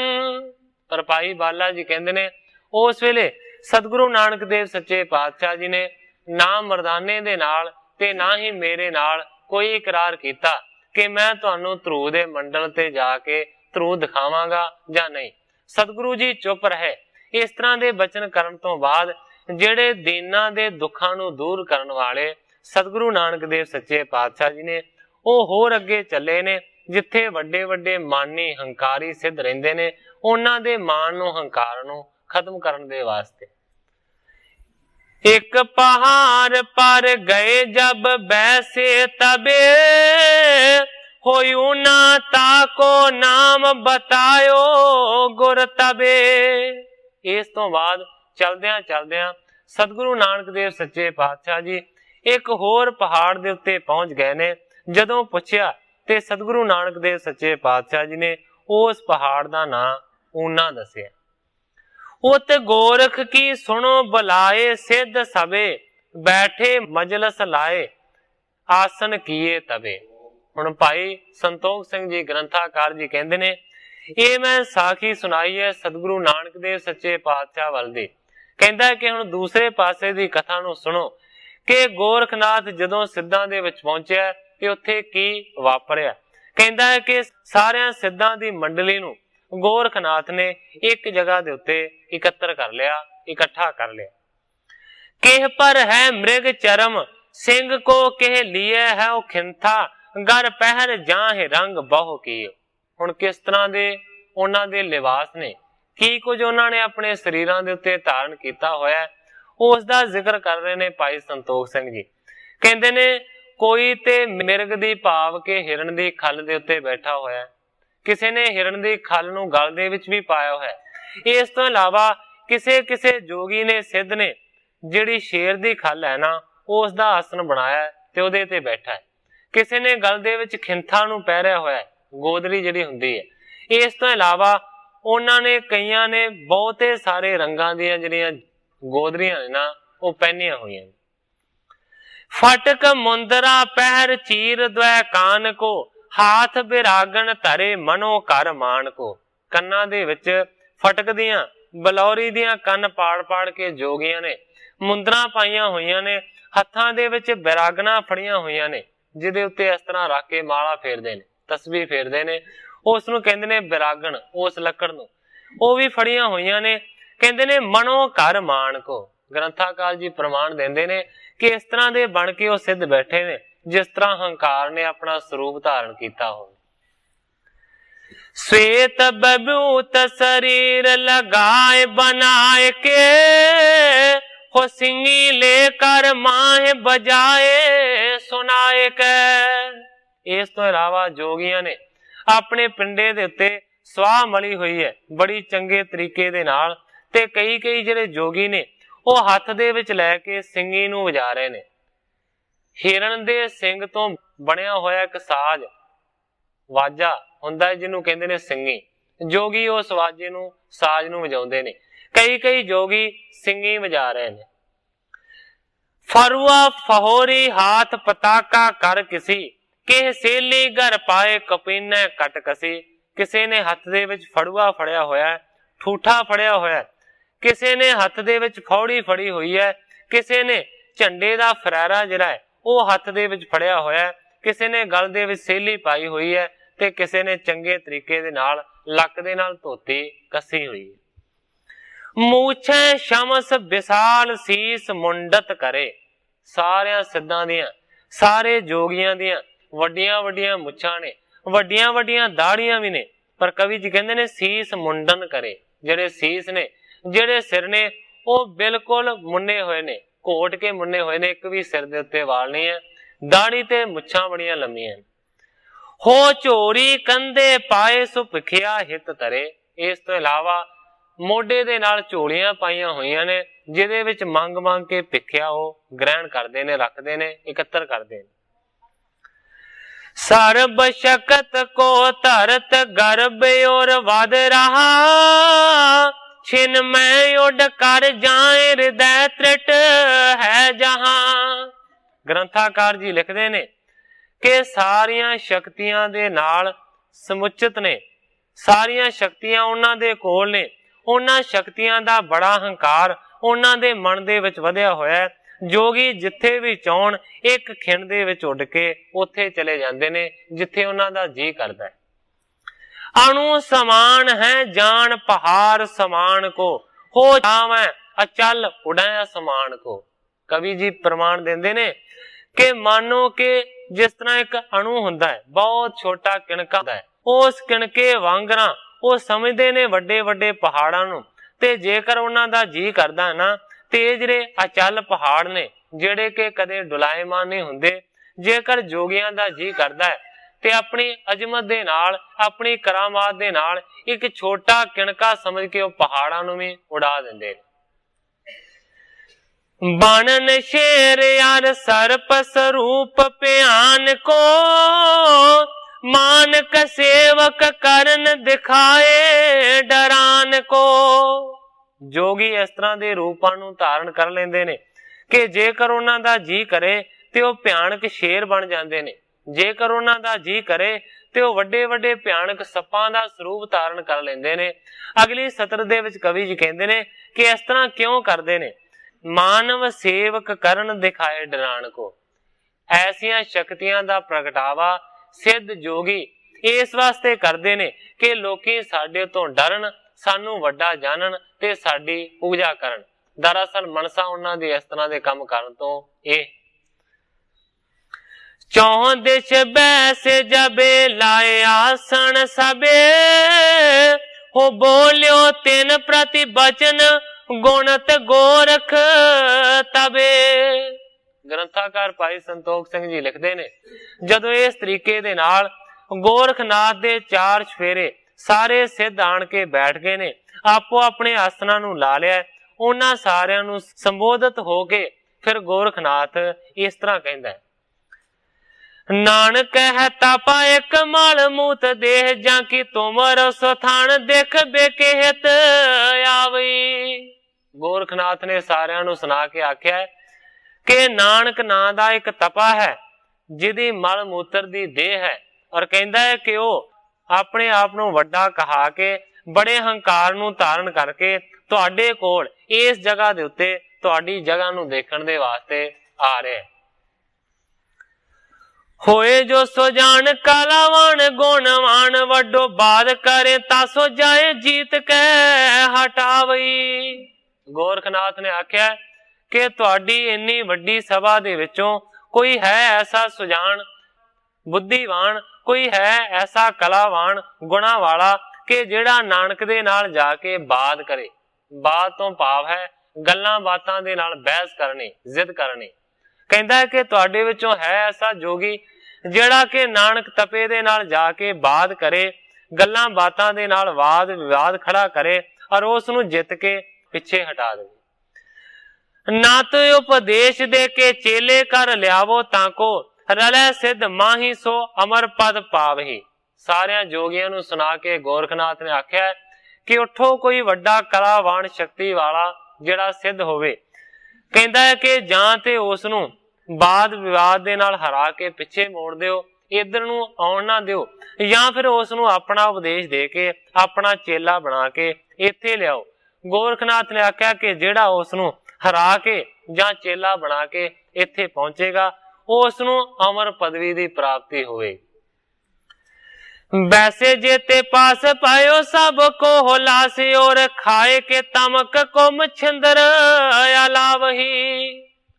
पर भाई बाला जी कहंदे ने, उस वेले सतगुरु नानक देव सच्चे पातशाह जी ने ना मर्दाने दे नाल ते ना ही मेरे नाल कोई इकरार कीता कि मैं तुहानू ध्रुव दे मंडल ते जाके ध्रुव दिखावांगा जां नहीं। सतगुरु जी चुप रहे। इस तरह दे बचन करन तो बाद जेड़े दीनां दे दुखां नू दूर करन वाले सतगुरु नानक देव सच्चे पातशाह जी ने ਉਹ ਹੋਰ ਅੱਗੇ ਚੱਲੇ ਨੇ, ਜਿੱਥੇ ਵੱਡੇ ਵੱਡੇ ਮਾਨੀ ਹੰਕਾਰੀ ਸਿੱਧ ਰਹਿੰਦੇ ਨੇ, ਉਹਨਾਂ ਦੇ ਮਾਨ ਨੂੰ ਹੰਕਾਰ ਨੂੰ ਖਤਮ ਕਰਨ ਦੇ ਵਾਸਤੇ। ਇੱਕ ਪਹਾੜ ਪਰ ਗਏ ਜਬ ਬੈਸੇ ਤਬੇ, ਹੋਇਉ ਨਾ ਤਾਕੋ ਨਾਮ ਬਤਾਇਓ ਗੁਰ ਤਬੇ। ਇਸ ਤੋਂ ਬਾਅਦ ਚਲਦਿਆਂ ਚਲਦਿਆਂ ਸਤਿਗੁਰੂ ਨਾਨਕ ਦੇਵ ਸੱਚੇ ਪਾਤਸ਼ਾਹ ਜੀ ਇੱਕ ਹੋਰ ਪਹਾੜ ਦੇ ਉੱਤੇ ਪਹੁੰਚ ਗਏ ਨੇ। ਜਦੋਂ ਪੁੱਛਿਆ ਤੇ ਸਤਿਗੁਰੂ ਨਾਨਕ ਦੇਵ ਸੱਚੇ ਪਾਤਸ਼ਾਹ ਜੀ ਨੇ ਉਸ ਪਹਾੜ ਦਾ ਨਾਂ ਊਨਾ ਦੱਸਿਆ। ਉਤ ਗੋਰਖ ਕੀ ਸੁਣੋ ਬੁਲਾਏ ਸਿੱਧ ਸਭੇ, ਬੈਠੇ ਮਜਲਸ ਲਾਏ ਆਸਨ ਕੀਏ ਤਬੇ। ਹੁਣ ਭਾਈ ਸੰਤੋਖ ਸਿੰਘ ਜੀ ਗ੍ਰੰਥਾਕਾਰ ਜੀ ਕਹਿੰਦੇ ਨੇ, ਇਹ ਮੈਂ ਸਾਖੀ ਸੁਣਾਈ ਹੈ ਸਤਿਗੁਰੂ ਨਾਨਕ ਦੇਵ ਸੱਚੇ ਪਾਤਸ਼ਾਹ ਵੱਲ ਦੀ। ਕਹਿੰਦਾ ਕਿ ਹੁਣ ਦੂਸਰੇ ਪਾਸੇ ਦੀ ਕਥਾ ਨੂੰ ਸੁਣੋ ਕਿ ਗੋਰਖਨਾਥ ਜਦੋਂ ਸਿੱਧਾਂ ਦੇ ਵਿੱਚ ਪਹੁੰਚਿਆ ਤੇ ਉੱਥੇ ਕੀ ਵਾਪਰਿਆ। ਕਹਿੰਦਾ ਹੈ ਕਿ ਸਾਰਿਆਂ ਸਿੱਧਾਂ ਦੀ ਮੰਡਲੀ ਨੂੰ ਗੋਰਖਨਾਥ ਨੇ ਇੱਕ ਜਗ੍ਹਾ ਦੇ ਉੱਤੇ ਇਕੱਤਰ ਕਰ ਲਿਆ, ਇਕੱਠਾ ਕਰ ਲਿਆ। ਕਿਹ ਪਰ ਹੈ ਮ੍ਰਿਗ ਚਰਮ ਸਿੰਘ ਕੋ ਕਿਹ ਲੀਏ ਹੈ ਉਹ ਖਿੰਥਾ, ਗਰ ਪਹਿਰ ਜਾਹਿ ਰੰਗ ਬਹੁ ਕੀ। ਹੁਣ ਕਿਸ ਤਰ੍ਹਾਂ ਦੇ ਉਹਨਾਂ ਦੇ ਲਿਬਾਸ ਨੇ, ਕੀ ਕੁਝ ਉਹਨਾਂ ਨੇ ਆਪਣੇ ਸਰੀਰਾਂ ਦੇ ਉੱਤੇ ਧਾਰਨ ਕੀਤਾ ਹੋਇਆ, ਉਸ ਦਾ ਜ਼ਿਕਰ ਕਰ ਰਹੇ ਨੇ ਭਾਈ ਸੰਤੋਖ ਸਿੰਘ ਜੀ। ਕਹਿੰਦੇ ਨੇ ਕੋਈ ਤੇ ਮਿਰਗ ਦੀ ਭਾਵ ਕੇ ਹਿਰਨ ਦੀ ਖੱਲ ਦੇ ਉੱਤੇ ਬੈਠਾ ਹੋਇਆ, ਕਿਸੇ ਨੇ ਹਿਰਨ ਦੀ ਖੱਲ ਨੂੰ ਗਲ ਦੇ ਵਿੱਚ ਵੀ ਪਾਇਆ ਹੋਇਆ। ਇਸ ਤੋਂ ਇਲਾਵਾ ਕਿਸੇ ਕਿਸੇ ਜੋਗੀ ਨੇ ਸਿੱਧ ਨੇ ਜਿਹੜੀ ਸ਼ੇਰ ਦੀ ਖੱਲ ਹੈ ਨਾ, ਉਸ ਦਾ ਆਸਨ ਬਣਾਇਆ ਤੇ ਉਹਦੇ ਤੇ ਬੈਠਾ ਹੈ। ਕਿਸੇ ਨੇ ਗਲ ਦੇ ਵਿੱਚ ਖਿੰਥਾ ਨੂੰ ਪਹਿਰਿਆ ਹੋਇਆ, ਗੋਦਰੀ ਜਿਹੜੀ ਹੁੰਦੀ ਹੈ। ਇਸ ਤੋਂ ਇਲਾਵਾ ਉਹਨਾਂ ਨੇ ਕਈਆਂ ਨੇ ਬਹੁਤੇ ਸਾਰੇ ਰੰਗਾਂ ਦੀਆਂ ਜਿਹੜੀਆਂ ਗੋਦਰੀਆਂ ਨੇ ਨਾ, ਉਹ ਪਹਿਨੀਆਂ ਹੋਈਆਂ। ਫਟਕ ਮੁੰਦਰਾ ਪਹਿਰ ਚੀਰ ਦਵੈ ਕਾਨ ਕੋ, हाथ बिरागन धरे मनो कर मान को। ਕੰਨਾਂ ਦੇ ਵਿੱਚ ਫਟਕਦੀਆਂ ਬਲੌਰੀ ਦੀਆਂ ਕੰਨ ਪਾੜ ਪਾੜ ਕੇ ਜੋਗੀਆਂ ਨੇ ਮੁੰਦਰਾਂ ਪਾਈਆਂ ਹੋਈਆਂ ਨੇ, ਹੱਥਾਂ ਦੇ ਵਿੱਚ ਬਿਰਾਗਨਾਂ ਫੜੀਆਂ ਹੋਈਆਂ ਨੇ, ਜਿਹਦੇ ਉੱਤੇ ਇਸ ਤਰ੍ਹਾਂ ਰੱਖ ਕੇ ਮਾਲਾ ਫੇਰਦੇ ਨੇ, ਤਸਬੀਹ ਫੇਰਦੇ ਨੇ। ਉਸ ਨੂੰ ਕਹਿੰਦੇ ਨੇ ਬਿਰਾਗਣ, ਉਸ ਲੱਕੜ ਨੂੰ। ਉਹ ਵੀ ਫੜੀਆਂ ਹੋਈਆਂ ਨੇ। ਕਹਿੰਦੇ ਨੇ ਮਨੋ ਘਰ ਮਾਣ ਕੋ। ਗ੍ਰੰਥਾਕਾਰ ਜੀ ਪ੍ਰਮਾਣ ਦਿੰਦੇ ਨੇ ਕਿ ਇਸ ਤਰ੍ਹਾਂ ਦੇ ਬਣ ਕੇ ਉਹ ਸਿੱਧ ਬੈਠੇ ਨੇ ਜਿਸ ਤਰ੍ਹਾਂ ਹੰਕਾਰ ਨੇ ਆਪਣਾ ਸਰੂਪ ਧਾਰਨ ਕੀਤਾ ਹੋਵੇ। श्वेत बबूत शरीर लगाए बनाए के हो सिंगी लेकर माह बजाए सुनाए के। इस तो इलावा जोगियां ने अपने पिंडे दे उत्ते स्वाह मली हुई है बड़ी चंगे तरीके दे नाल, ते कई कई जिहड़े जोगी ने वो हथ दे विच लै के सिंगी नूं वजा रहे ने। हिरण दे सिंग तो बनिया होया एक साज वाजा ਹੁੰਦਾ ਜਿਹਨੂੰ ਕਹਿੰਦੇ ਨੇ ਸਿੰਗੀ। ਜੋਗੀ ਉਸ ਵਾਜੇ ਨੂੰ ਸਾਜ ਨੂੰ ਵਜਾਉਂਦੇ ਨੇ। ਕਈ ਕਈ ਜੋਗੀ ਸਿੰਗੀ ਵਜਾ ਰਹੇ ਨੇ। ਫਰੂਆ ਫਹੋਰੀ ਹਾਥ ਪਤਾਕਾ ਕਰ ਕਿਸੀ ਕਿਹ ਸੇਲੀ ਘਰ ਪਾਏ ਕਪੀਨੇ ਕਟ ਕਸੀ। ਕਿਸੇ ਨੇ ਹੱਥ ਦੇ ਵਿੱਚ ਫੜੂਆ ਫੜਿਆ ਹੋਇਆ, ਠੂਠਾ ਫੜਿਆ ਹੋਇਆ, ਕਿਸੇ ਨੇ ਹੱਥ ਦੇ ਵਿੱਚ ਫੌੜੀ ਫੜੀ ਹੋਈ ਹੈ, ਕਿਸੇ ਨੇ ਝੰਡੇ ਦਾ ਫਰਾਰਾ ਜਿਹੜਾ ਹੈ ਉਹ ਹੱਥ ਦੇ ਵਿੱਚ ਫੜਿਆ ਹੋਇਆ, ਕਿਸੇ ਨੇ ਗਲ ਦੇ ਵਿੱਚ ਸੇਲੀ ਪਾਈ ਹੋਈ ਹੈ ਤੇ ਕਿਸੇ ਨੇ ਚੰਗੇ ਤਰੀਕੇ ਦੇ ਨਾਲ ਲੱਕ ਦੇ ਨਾਲ ਧੋਤੀ ਕੱਸੀ ਹੋਈ ਹੈ। ਮੂਛੇ ਸ਼ਮਸ ਵਿਸਾਲ ਸੀਸ ਮੁੰਡਤ ਕਰੇ। ਸਾਰਿਆਂ ਸਿੱਧਾਂ ਦੀਆਂ, ਸਾਰੇ ਜੋਗੀਆਂ ਦੀਆਂ ਵੱਡੀਆਂ ਵੱਡੀਆਂ ਮੁੱਛਾਂ ਨੇ, ਵੱਡੀਆਂ ਵੱਡੀਆਂ ਦਾੜੀਆਂ ਵੀ ਨੇ, ਪਰ ਕਵੀ ਜੀ ਕਹਿੰਦੇ ਨੇ ਸੀਸ ਮੁੰਡਨ ਕਰੇ। ਜਿਹੜੇ ਸੀਸ ਨੇ, ਜਿਹੜੇ ਸਿਰ ਨੇ ਉਹ ਬਿਲਕੁਲ ਮੁੰਨੇ ਹੋਏ ਨੇ, ਘੋਟ ਕੇ ਮੁੰਨੇ ਹੋਏ ਨੇ, ਇੱਕ ਵੀ ਸਿਰ ਦੇ ਉੱਤੇ ਵਾਲ ਨਹੀਂ ਹੈ। ਦਾੜੀ ਤੇ ਮੁੱਛਾਂ ਬੜੀਆਂ ਲੰਮੀਆਂ ਨੇ। हो झोरी कंधे पाए सुभिखिया हित तरे। इस तो इलावा मोढे दे नाल झोलियां पाईयां होईयां ने जिहदे विच मंग मंग के भिखिया वो ग्रहण करदे ने, रखदे ने, इकत्तर करदे ने। सर्ब शकत को धरत गर्भ और वध रहा छिन मैं उड कर जाए हृदय त्रिट है जहां। ग्रंथाकार जी लिखदे ने कि सारियां शक्तियां दे नाल समुचित ने, सारियां शक्तियां उन्हां दे कोल ने, उन्हां शक्तियां दा बड़ा हंकार उन्हां दे मन दे विच वधिया होया। जोगी जिथे भी चाहण एक खिण दे विच उड़ के उत्थे चले जांदे ने जिथे उन्हां दा जी करदा है। अणु समान है जान पहाड़ समान को हो जावे अचल उड़ाया समान को। कवि जी प्रमाण देंदे ने कि मानो कि जिस तरह एक अणु हुंदा है, बहुत छोटा किणका है, उस किणके वांगरा वो समझदे ने वड्डे वड्डे पहाड़ां नूं। ते जेकर उन्हां दा जी करदा है ना ते जिहड़े अचल पहाड़ ने जिहड़े कि कदे डुलाएमान नहीं हुंदे, जेकर जोगियां दा जी करदा है ते अपनी अजमत दे नाल, अपनी करामात दे नाल एक छोटा किणका समझ के वो पहाड़ां नूं भी उड़ा दिंदे ने। बाणन शेर यार सर्प स्वरूप प्यान को मानक सेवक करन दिखाए डरान को। जोगी इस तरह के रूपां नूं धारण कर लेंदे ने कि जेकर उन्हां दा जी करे ते वो भयानक शेर बन जांदे ने, जेकर उन्हां दा जी करे ते वो वड्डे वड्डे भयानक सप्पां दा स्वरूप धारण कर लेंदे ने। अगली सतर दे विच कवि जी कहंदे ने कि इस तरह क्यों करदे ने। मानव सेवक करन दिखाए डरान को। ऐसियां शक्तियां दा प्रगटावा सिद्ध जोगी इस वास्ते करदे ने कि लोकी साडे तो डरन, सानू वड्डा जानन ते साडी पूजा करन। दरअसल मनसा उन्हां दी इस तरह दे काम करन तो ए चौं दिश बैसे जबे लाए आसन सबे हो बोलियो तिन प्रति बचन गुणत गोरख तबे। ग्रंथाकार भाई संतोख सिंह जी लिखते ने जदों इस तरीके दे नाल गोरखनाथ दे चार चफेरे सारे सिद्ध आण के बैठ गए ने, आपो अपने आसना नूं ला लिया, उन्हां सारियां नूं संबोधित होके फिर गोरखनाथ इस तरह कहंदा है। नानक है तापा एक माल मूत देह जाकी तुमर सुथान देख बेके हित आवई। गोरखनाथ ने सारियां नूं सुना के आख्या है कि नानक नां दा एक तपा है जिहदी मल मूत्र दी देह है और कहता है कि वह अपने आप नूं वड्डा कहा के बड़े हंकार नूं धारण करके तुहाडे कोल इस जगह दे उत्ते तुहाडी जगह नूं देखण दे वास्ते आ रहे हैं। होए जो सो जान कालावान गुणवान वड्डो बाद करे तासो जाए जीत के हटावई। गोरखनाथ ने आख्या कि तुहाडी इन्नी वड्डी सभा दे विचों कोई है ऐसा सुजान बुद्धिवान, कोई है ऐसा कलावान गुणा वाला कि जेड़ा नानक दे नाल जाके बात करे। बात तो भाव है गल्लां बातां दे नाल बहस करनी, जिद करनी। कहंदा है कि तुहाडे विचों है ऐसा जोगी जेड़ा कि नानक तपे दे नाल जाके बात करे, गल्लां बातां दे नाल वाद विवाद खड़ा करे और उस नूं जित के पिछे हटा दे। ना तो उपदेश दे के चेले कर लियावो ताको रलै सिद्ध माही सो अमर पद पावही। सारिया जोगियां नूं सुना के गोरखनाथ ने आख्या कि उठो कोई वड्डा कलावान शक्ति वाला जेड़ा सिद्ध होवे। कहंदा है कि जां ते उस नूं वाद विवाद दे नाल हरा के पिछे मोड़ दिओ, इधर नूं आउण ना दिओ, या फिर उस नूं अपना उपदेश दे के अपना चेला बना के इत्थे लियाओ। गोरखनाथ ने आख्या कि जेड़ा उस नूं हरा के जां चेला बना के इत्थे पहुंचेगा उस नूं अमर पदवी दी प्राप्ति होवे। वैसे जेते पास पायो सब को होलासी और खाए के तमक को मछिंदर अलावही।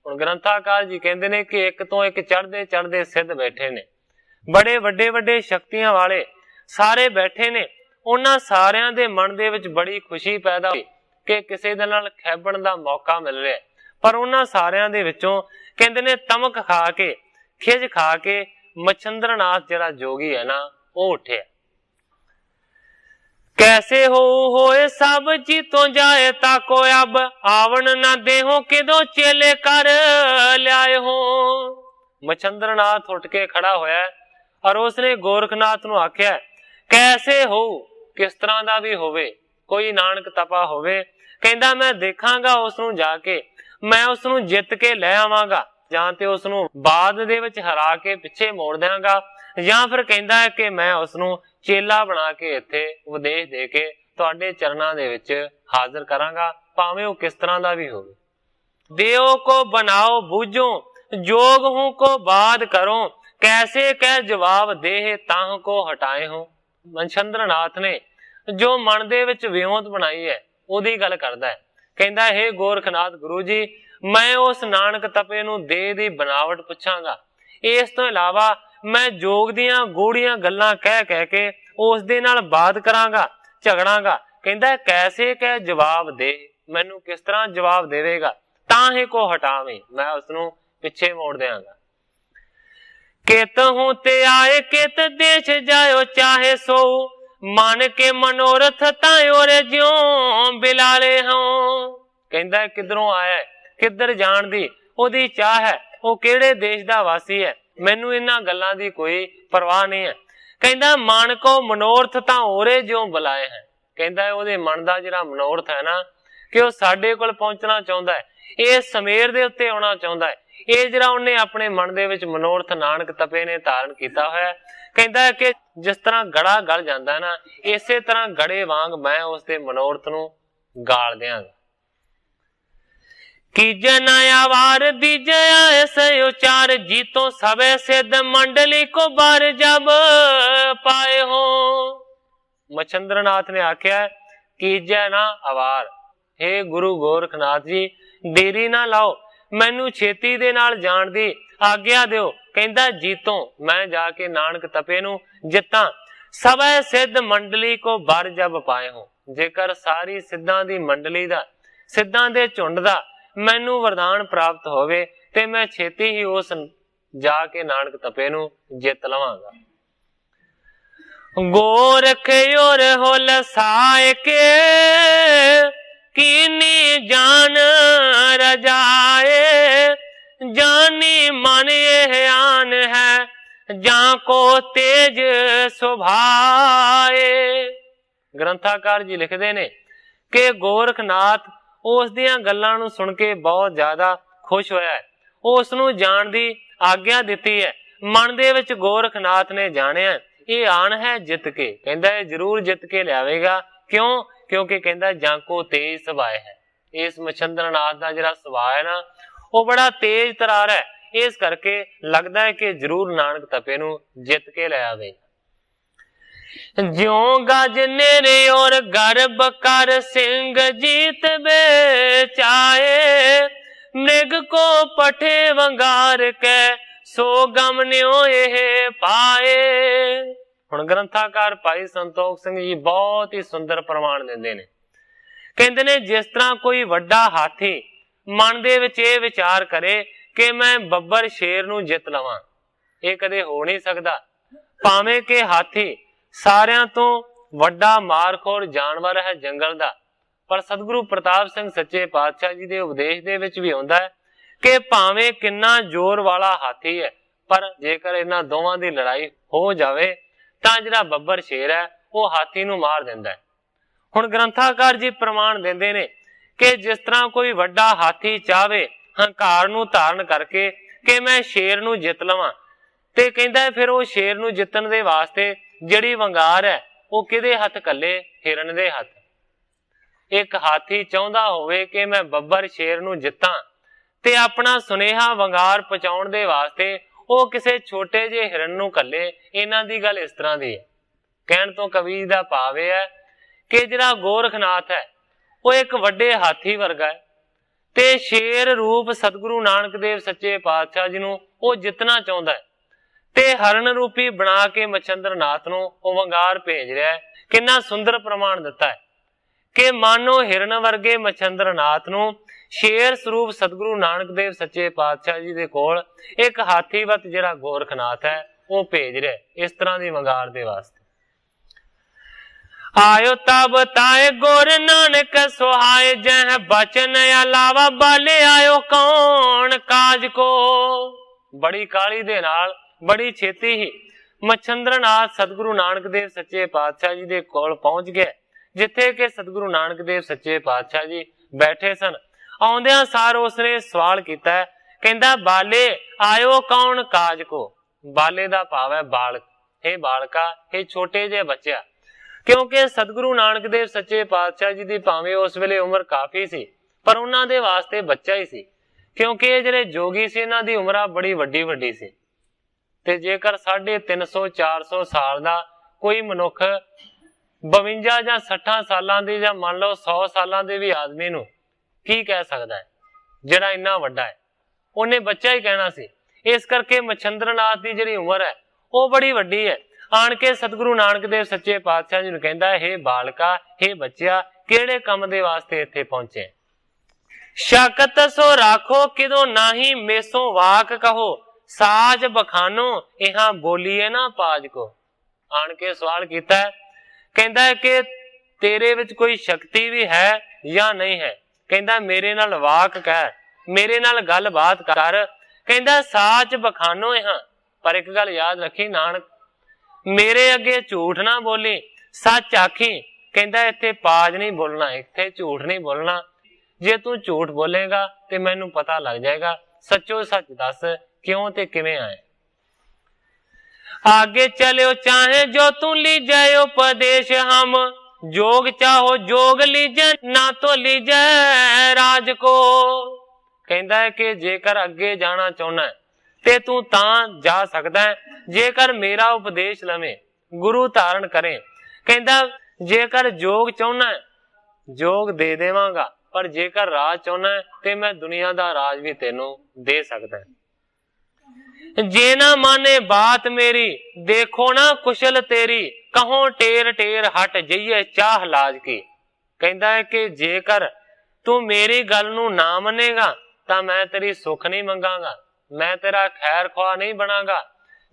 हुण ग्रंथाकार जी कहंदे ने कि एक तो एक चढ़दे चढ़दे सिद्ध बैठे ने, बड़े वड्डे वड्डे शक्तियां वाले सारे बैठे ने। उन्हां सारियां दे मन दे विच बड़ी खुशी पैदा होई कि किसी दे नाल खैबण दा मौका मिल रहा है, पर उन्हां सारियां दे विचों कहंदे ने तमक खा के खिज खा के मच्छिंद्रनाथ जिहड़ा जोगी है ना वो उठे। कैसे हो होए सब जीतों जाए ताको अब आवण ना देहो किदो चेले कर लियाए हो। मच्छिंद्रनाथ उठ के खड़ा होया और उसने गोरखनाथ नूं आख्या कैसे हो, किस तरह दा भी होवे, कोई नानक तपा होवे। कहंदा मैं देखांगा उसनूं जाके, मैं उसनूं जित के लै आवांगा, जां ते उसनूं बाद दे विच हरा के पिछे मोड़ देंगा, या फिर कहंदा है कि मैं उसनूं चेला बना के इत्थे उपदेश दे के तुहाडे चरनां दे विच हाजिर करांगा, भावें वो किस तरह दा भी होवे। देओ को बनाओ बूझो जोग हूं को बाद करो, कैसे कह जवाब देह ताह को हटाए हो। मच्छिंद्रनाथ ने जो मन दे विच वियोंत बनाई है ओदी गल करदा है। कहंदा हे गोरखनाथ गुरु जी, मैं उस नानक तपे नूं देह दी बनावट पुछांगा, इस तो इलावा मैं जोग दियां गूढ़ियां गल्लां कह कह के उस दे नाल बात करांगा, झगड़ांगा। कहंदा कैसे कह जवाब दे, मैनू किस तरह जवाब देवेगा, ताहे को हटावे, मैं उसनूं पिछे मोड़ देंगा। केत हूं ते आए केत देश जायो चाहे सो, मन के मनोरथ तायो रे ज्यों बिलाले हों। कहंदा किधरों आया किधर जाण दी ओदी चाह है, वो किहड़े देश दा वासी है, मैनू इन्हां गल्लां दी कोई परवाह नहीं है। कहंदा मन को मनोरथ तां ओरे ज्यों बुलाए हैं। कहंदा ओहदे मन दा जिहड़ा मनोरथ है ना कि वो साडे कोल पहुंचना चाहुंदा है, ये समेर दे उत्ते आउणा चाहुंदा है। ये जिहड़ा उन्हें अपने मन दे विच मनोरथ नानक तपे ने धारण कीता होया। कहंदा कि जिस तरह गड़ा गल जांदा है ना, इसे तरह गड़े वांग मैं उसदे मनोरथ नूं गाल दियांगा। कि जनाया वार दीजया ऐसे उचार जीतो सबे सिद्ध मंडली को बार जब पाए हो। मच्छिंद्रनाथ ने आख्या कि जना अवार, हे गुरु गोरखनाथ जी देरी ना लाओ, मैनू छेती दे नाल जाण दी आग्या दिओ। कहंदा जीतो, मैं जाके नानक तपे नूं जित्तां, सबे सिद्ध मंडली को बार जब पाए हो। जेकर सारी सिद्धां दी मंडली दा, सिद्धां दे झुंड दा मैनू वरदान प्राप्त होवे ते मैं छेती ही उस जाके नानक तपे नूं जित लवांगा। गोरख और होल साए के कीनी जान रजाए, जानी मन ये आन है जां को तेज सुभाए। ग्रंथाकार जी लिखते ने कि गोरखनाथ उस दियां गल्लां नूं सुन के बहुत ज्यादा खुश होया है, उस नूं जाण दी आग्या दिती है, मन दे विच गोरखनाथ ने जानिया ये आन है जित के, कहंदा है जरूर जित के लियावेगा। क्यों? क्योंकि कहंदा जाको तेज सुभाए है। इस मच्छिंद्र नाथ का जिहड़ा सुभाव है ना वो बड़ा तेज तरार है, इस करके लगता है कि जरूर नानक तपे नूं जित के ले आवेगा। ज्यों गज नेरे और गर्भ कर सिंह जीत बेचाए, मृग को पठे वंगार के सो गमन्यो ये पाए। हुण ग्रंथाकार भाई संतोख सिंह जी बहुत ही सुंदर प्रमाण दिंदे ने, कहंदे ने जिस तरह कोई वड्डा हाथी मन दे विच ये विचार करे कि मैं बब्बर शेर नूं जित लवां, ये कदे हो नहीं सकदा। भावें कि हाथी सारियां तो वड्डा मारखोर जानवर है जंगल दा, पर सतगुरु प्रताप सिंह सच्चे पातशाह जी दे उपदेश दे विच भी हुंदा है कि भावें किन्ना जोर वाला हाथी है, पर जेकर इन्हां दोवां दी लड़ाई हो जावे तां जिहड़ा बब्बर शेर है वो हाथी नूं मार दिंदा है। हुण ग्रंथाकार जी प्रमाण दिंदे ने कि जिस तरह कोई वड्डा हाथी चाहे हंकार नूं धारण करके कि मैं शेर नूं जित लवां, ते कहंदा है फिर वो शेर नूं जितण दे वास्ते जिहड़ी वंगार है वो किहदे हत्थ कल्ले? हिरन दे हत्थ। एक हाथी चाहुंदा होवे कि मैं बब्बर शेर नूं जित्तां ते अपना सुनेहा वंगार पहुंचाउण दे वास्ते वो किसे छोटे जे हिरन नूं कल्ले। इन्हां दी गल इस तरह दी है। कहण तो कवि दा भाव है कि जिहड़ा गोरखनाथ है वो एक वड्डे हाथी वर्गा है ते शेर रूप सतगुरु नानक देव सच्चे पातशाह जी नूं वो जितना चाहुंदा है ते हरण रूपी बना के मच्छिंद्र नाथ नूं वो वंगार भेज रहा है। कितना सुंदर प्रमाण दिता है कि मानो हिरन वर्गे मच्छिंद्र नाथ नूं शेर स्वरूप सतगुरु नानक देव सच्चे पातशाह जी दे कोल एक हाथीवत जिहड़ा गोरखनाथ है वो भेज रहा है इस तरह की वंगार दे वास्ते। आयो तब ताए गोर नानक सुहाए, जह बचन अलावा बाले आयो कौन काज को। बड़ी काली दे नाल बड़ी छेती ही मच्छिंद्र नाथ सतगुरु नानक देव सच्चे पातशाह जी दे कोल पहुंच गए, जिथे के सतगुरु नानक देव सच्चे पातशाह जी बैठे सन। आउंदियां सार उसने सवाल किया, कहंदा बाले आयो कौन काज को। बाले दा भाव है बालक। हे बालका, हे छोटे जे बच्चा, क्योंकि सतगुरु नानक देव सच्चे पातशाह जी की भावें उस वेले उम्र काफी सी पर उन्हां दे वास्ते बच्चा ही सी, क्योंकि ये जिहड़े जोगी सी इन्हां दी उम्र बड़ी वड्डी वड्डी सी। ते जेकर 350-400 साल दा कोई मनुख 52 ਜਾਂ 60 सालां दी ਜਾਂ मान लो 100 सालां दे भी आदमी नूं की कह सकदा है जिहड़ा इन्ना वड्डा है, उन्हें बच्चा ही कहना सी। इस करके मच्छिंद्र नाथ की जिहड़ी उम्र है वो बड़ी वड्डी है। आन के सतगुरु नानक देव सच्चे पातशाह जी नूं कहंदा है, हे बालका, हे बच्चा, किहड़े काम दे वास्ते इत्थे पहुंचे? शकत सो राखो किदो नाही मेसो वाक कहो, साज बखानो इहां बोलिए ना पाज को। आन के सवाल कीता है, कहंदा है कि तेरे विच कोई शक्ति भी है या नहीं है। कहंदा मेरे नाल वाक कह, मेरे नाल गल बात कर। कहंदा साच बखानो इहां, पर एक गल याद रखी नानक, मेरे अगे झूठ ना बोली, सच आखी। कहंदा इत्थे पाज नहीं बोलना, इत्थे झूठ नहीं बोलना। जे तू झूठ बोलेगा ते मैनू पता लग जाएगा, सचो सच दस क्यों ते किवें आए। आगे चलो चाहे जो तू लीजे उपदेश, हम जोग चाहो जोग लीजे ना तो लीजे राज को। कहंदा है कि जेकर अगे जाना चाहना है ते तू तां जा सकदा है जेकर मेरा उपदेश लवे, गुरु धारण करे। कहंदा जेकर जोग चाहना है जोग दे देवांगा, पर जेकर राज चाहना है ते मैं दुनिया दा राज भी तेनों दे सकदा है। जे ना माने बात मेरी देखो ना कुशल तेरी, कहो टेर टेर हट जाइए चाह लाज की। कहंदा है कि जेकर तू मेरी गल नूं ना मनेगा तां मैं तेरी सुख नहीं मंगांगा, मैं तेरा खैर ख्वाह नहीं बनांगा।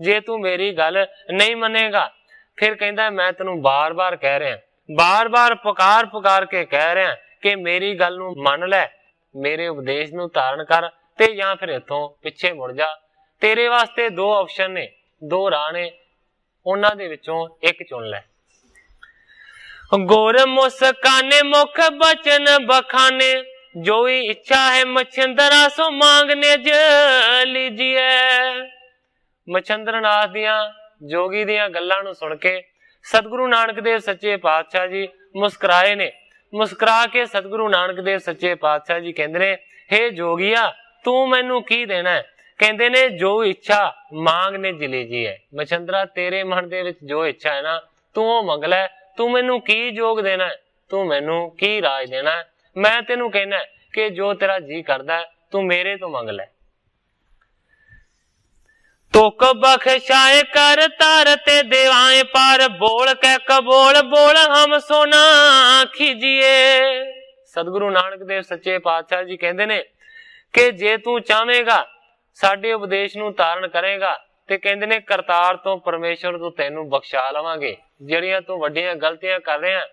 जे तू मेरी गल नहीं मनेगा फिर कहंदा मैं तेनू बार बार कह रहा, बार बार पुकार पुकार के कह रहा कि मेरी गल नूं मन लै, मेरे उपदेश नूं धारण कर ते या फिर इथों पिछे मुड़ जा। तेरे वास्ते दो ऑप्शन ने, दो राह ने, उन्हां दे विचों एक चुन लै। गोर मुस्काने मुख बचन बखाने, जो ही इच्छा है मच्छिंद्रा सो मांगने ज लीजिए। ਮਛੰਦਰ ਨਾਥ ਦੀਆਂ ਜੋਗੀ ਦੀਆਂ ਗੱਲਾਂ ਨੂੰ ਸੁਣ ਕੇ ਸਤਿਗੁਰੂ ਨਾਨਕ ਦੇਵ ਸੱਚੇ ਪਾਤਸ਼ਾਹ ਜੀ ਮੁਸਕਰਾਏ ਨੇ। ਮੁਸਕਰਾ ਕੇ ਸਤਿਗੁਰੂ ਨਾਨਕ ਦੇਵ ਸੱਚੇ ਪਾਤਸ਼ਾਹ ਜੀ ਕਹਿੰਦੇ ਨੇ, ਹੇ ਜੋਗੀਆ ਤੂੰ ਮੈਨੂੰ ਕੀ ਦੇਣਾ ਹੈ? ਕਹਿੰਦੇ ਨੇ, ਜੋ ਇੱਛਾ ਮੰਗ ਨੇ ਜਿਲੇ ਜੀ ਹੈ। ਮਛੰਦਰਾ ਤੇਰੇ ਮਨ ਦੇ ਵਿੱਚ ਜੋ ਇੱਛਾ ਹੈ ਨਾ, ਤੂੰ ਉਹ ਮੰਗ ਲੈ। ਤੂੰ ਮੈਨੂੰ ਕੀ ਜੋਗ ਦੇਣਾ ਹੈ? ਤੂੰ ਮੈਨੂੰ ਕੀ ਰਾਜ ਦੇਣਾ ਹੈ? ਮੈਂ ਤੈਨੂੰ ਕਹਿਣਾ ਕਿ ਜੋ ਤੇਰਾ ਜੀ ਕਰਦਾ ਹੈ ਤੂੰ ਮੇਰੇ ਤੋਂ ਮੰਗ ਲੈ। तुक बख्शाए कर तारते देवाए पार, बोल के कबोल बोल हम सोना खीजिए। सतगुरु नानक देव सच्चे पातशाह जी कहते ने कि जे तू चाहेगा साडे उपदेश नूं धारण करेगा ते कहते ने करतार तो परमेश्वर तो तेनू बख्शा लवांगे। जिहड़ियां तू वड्डियां गलतियां कर रहा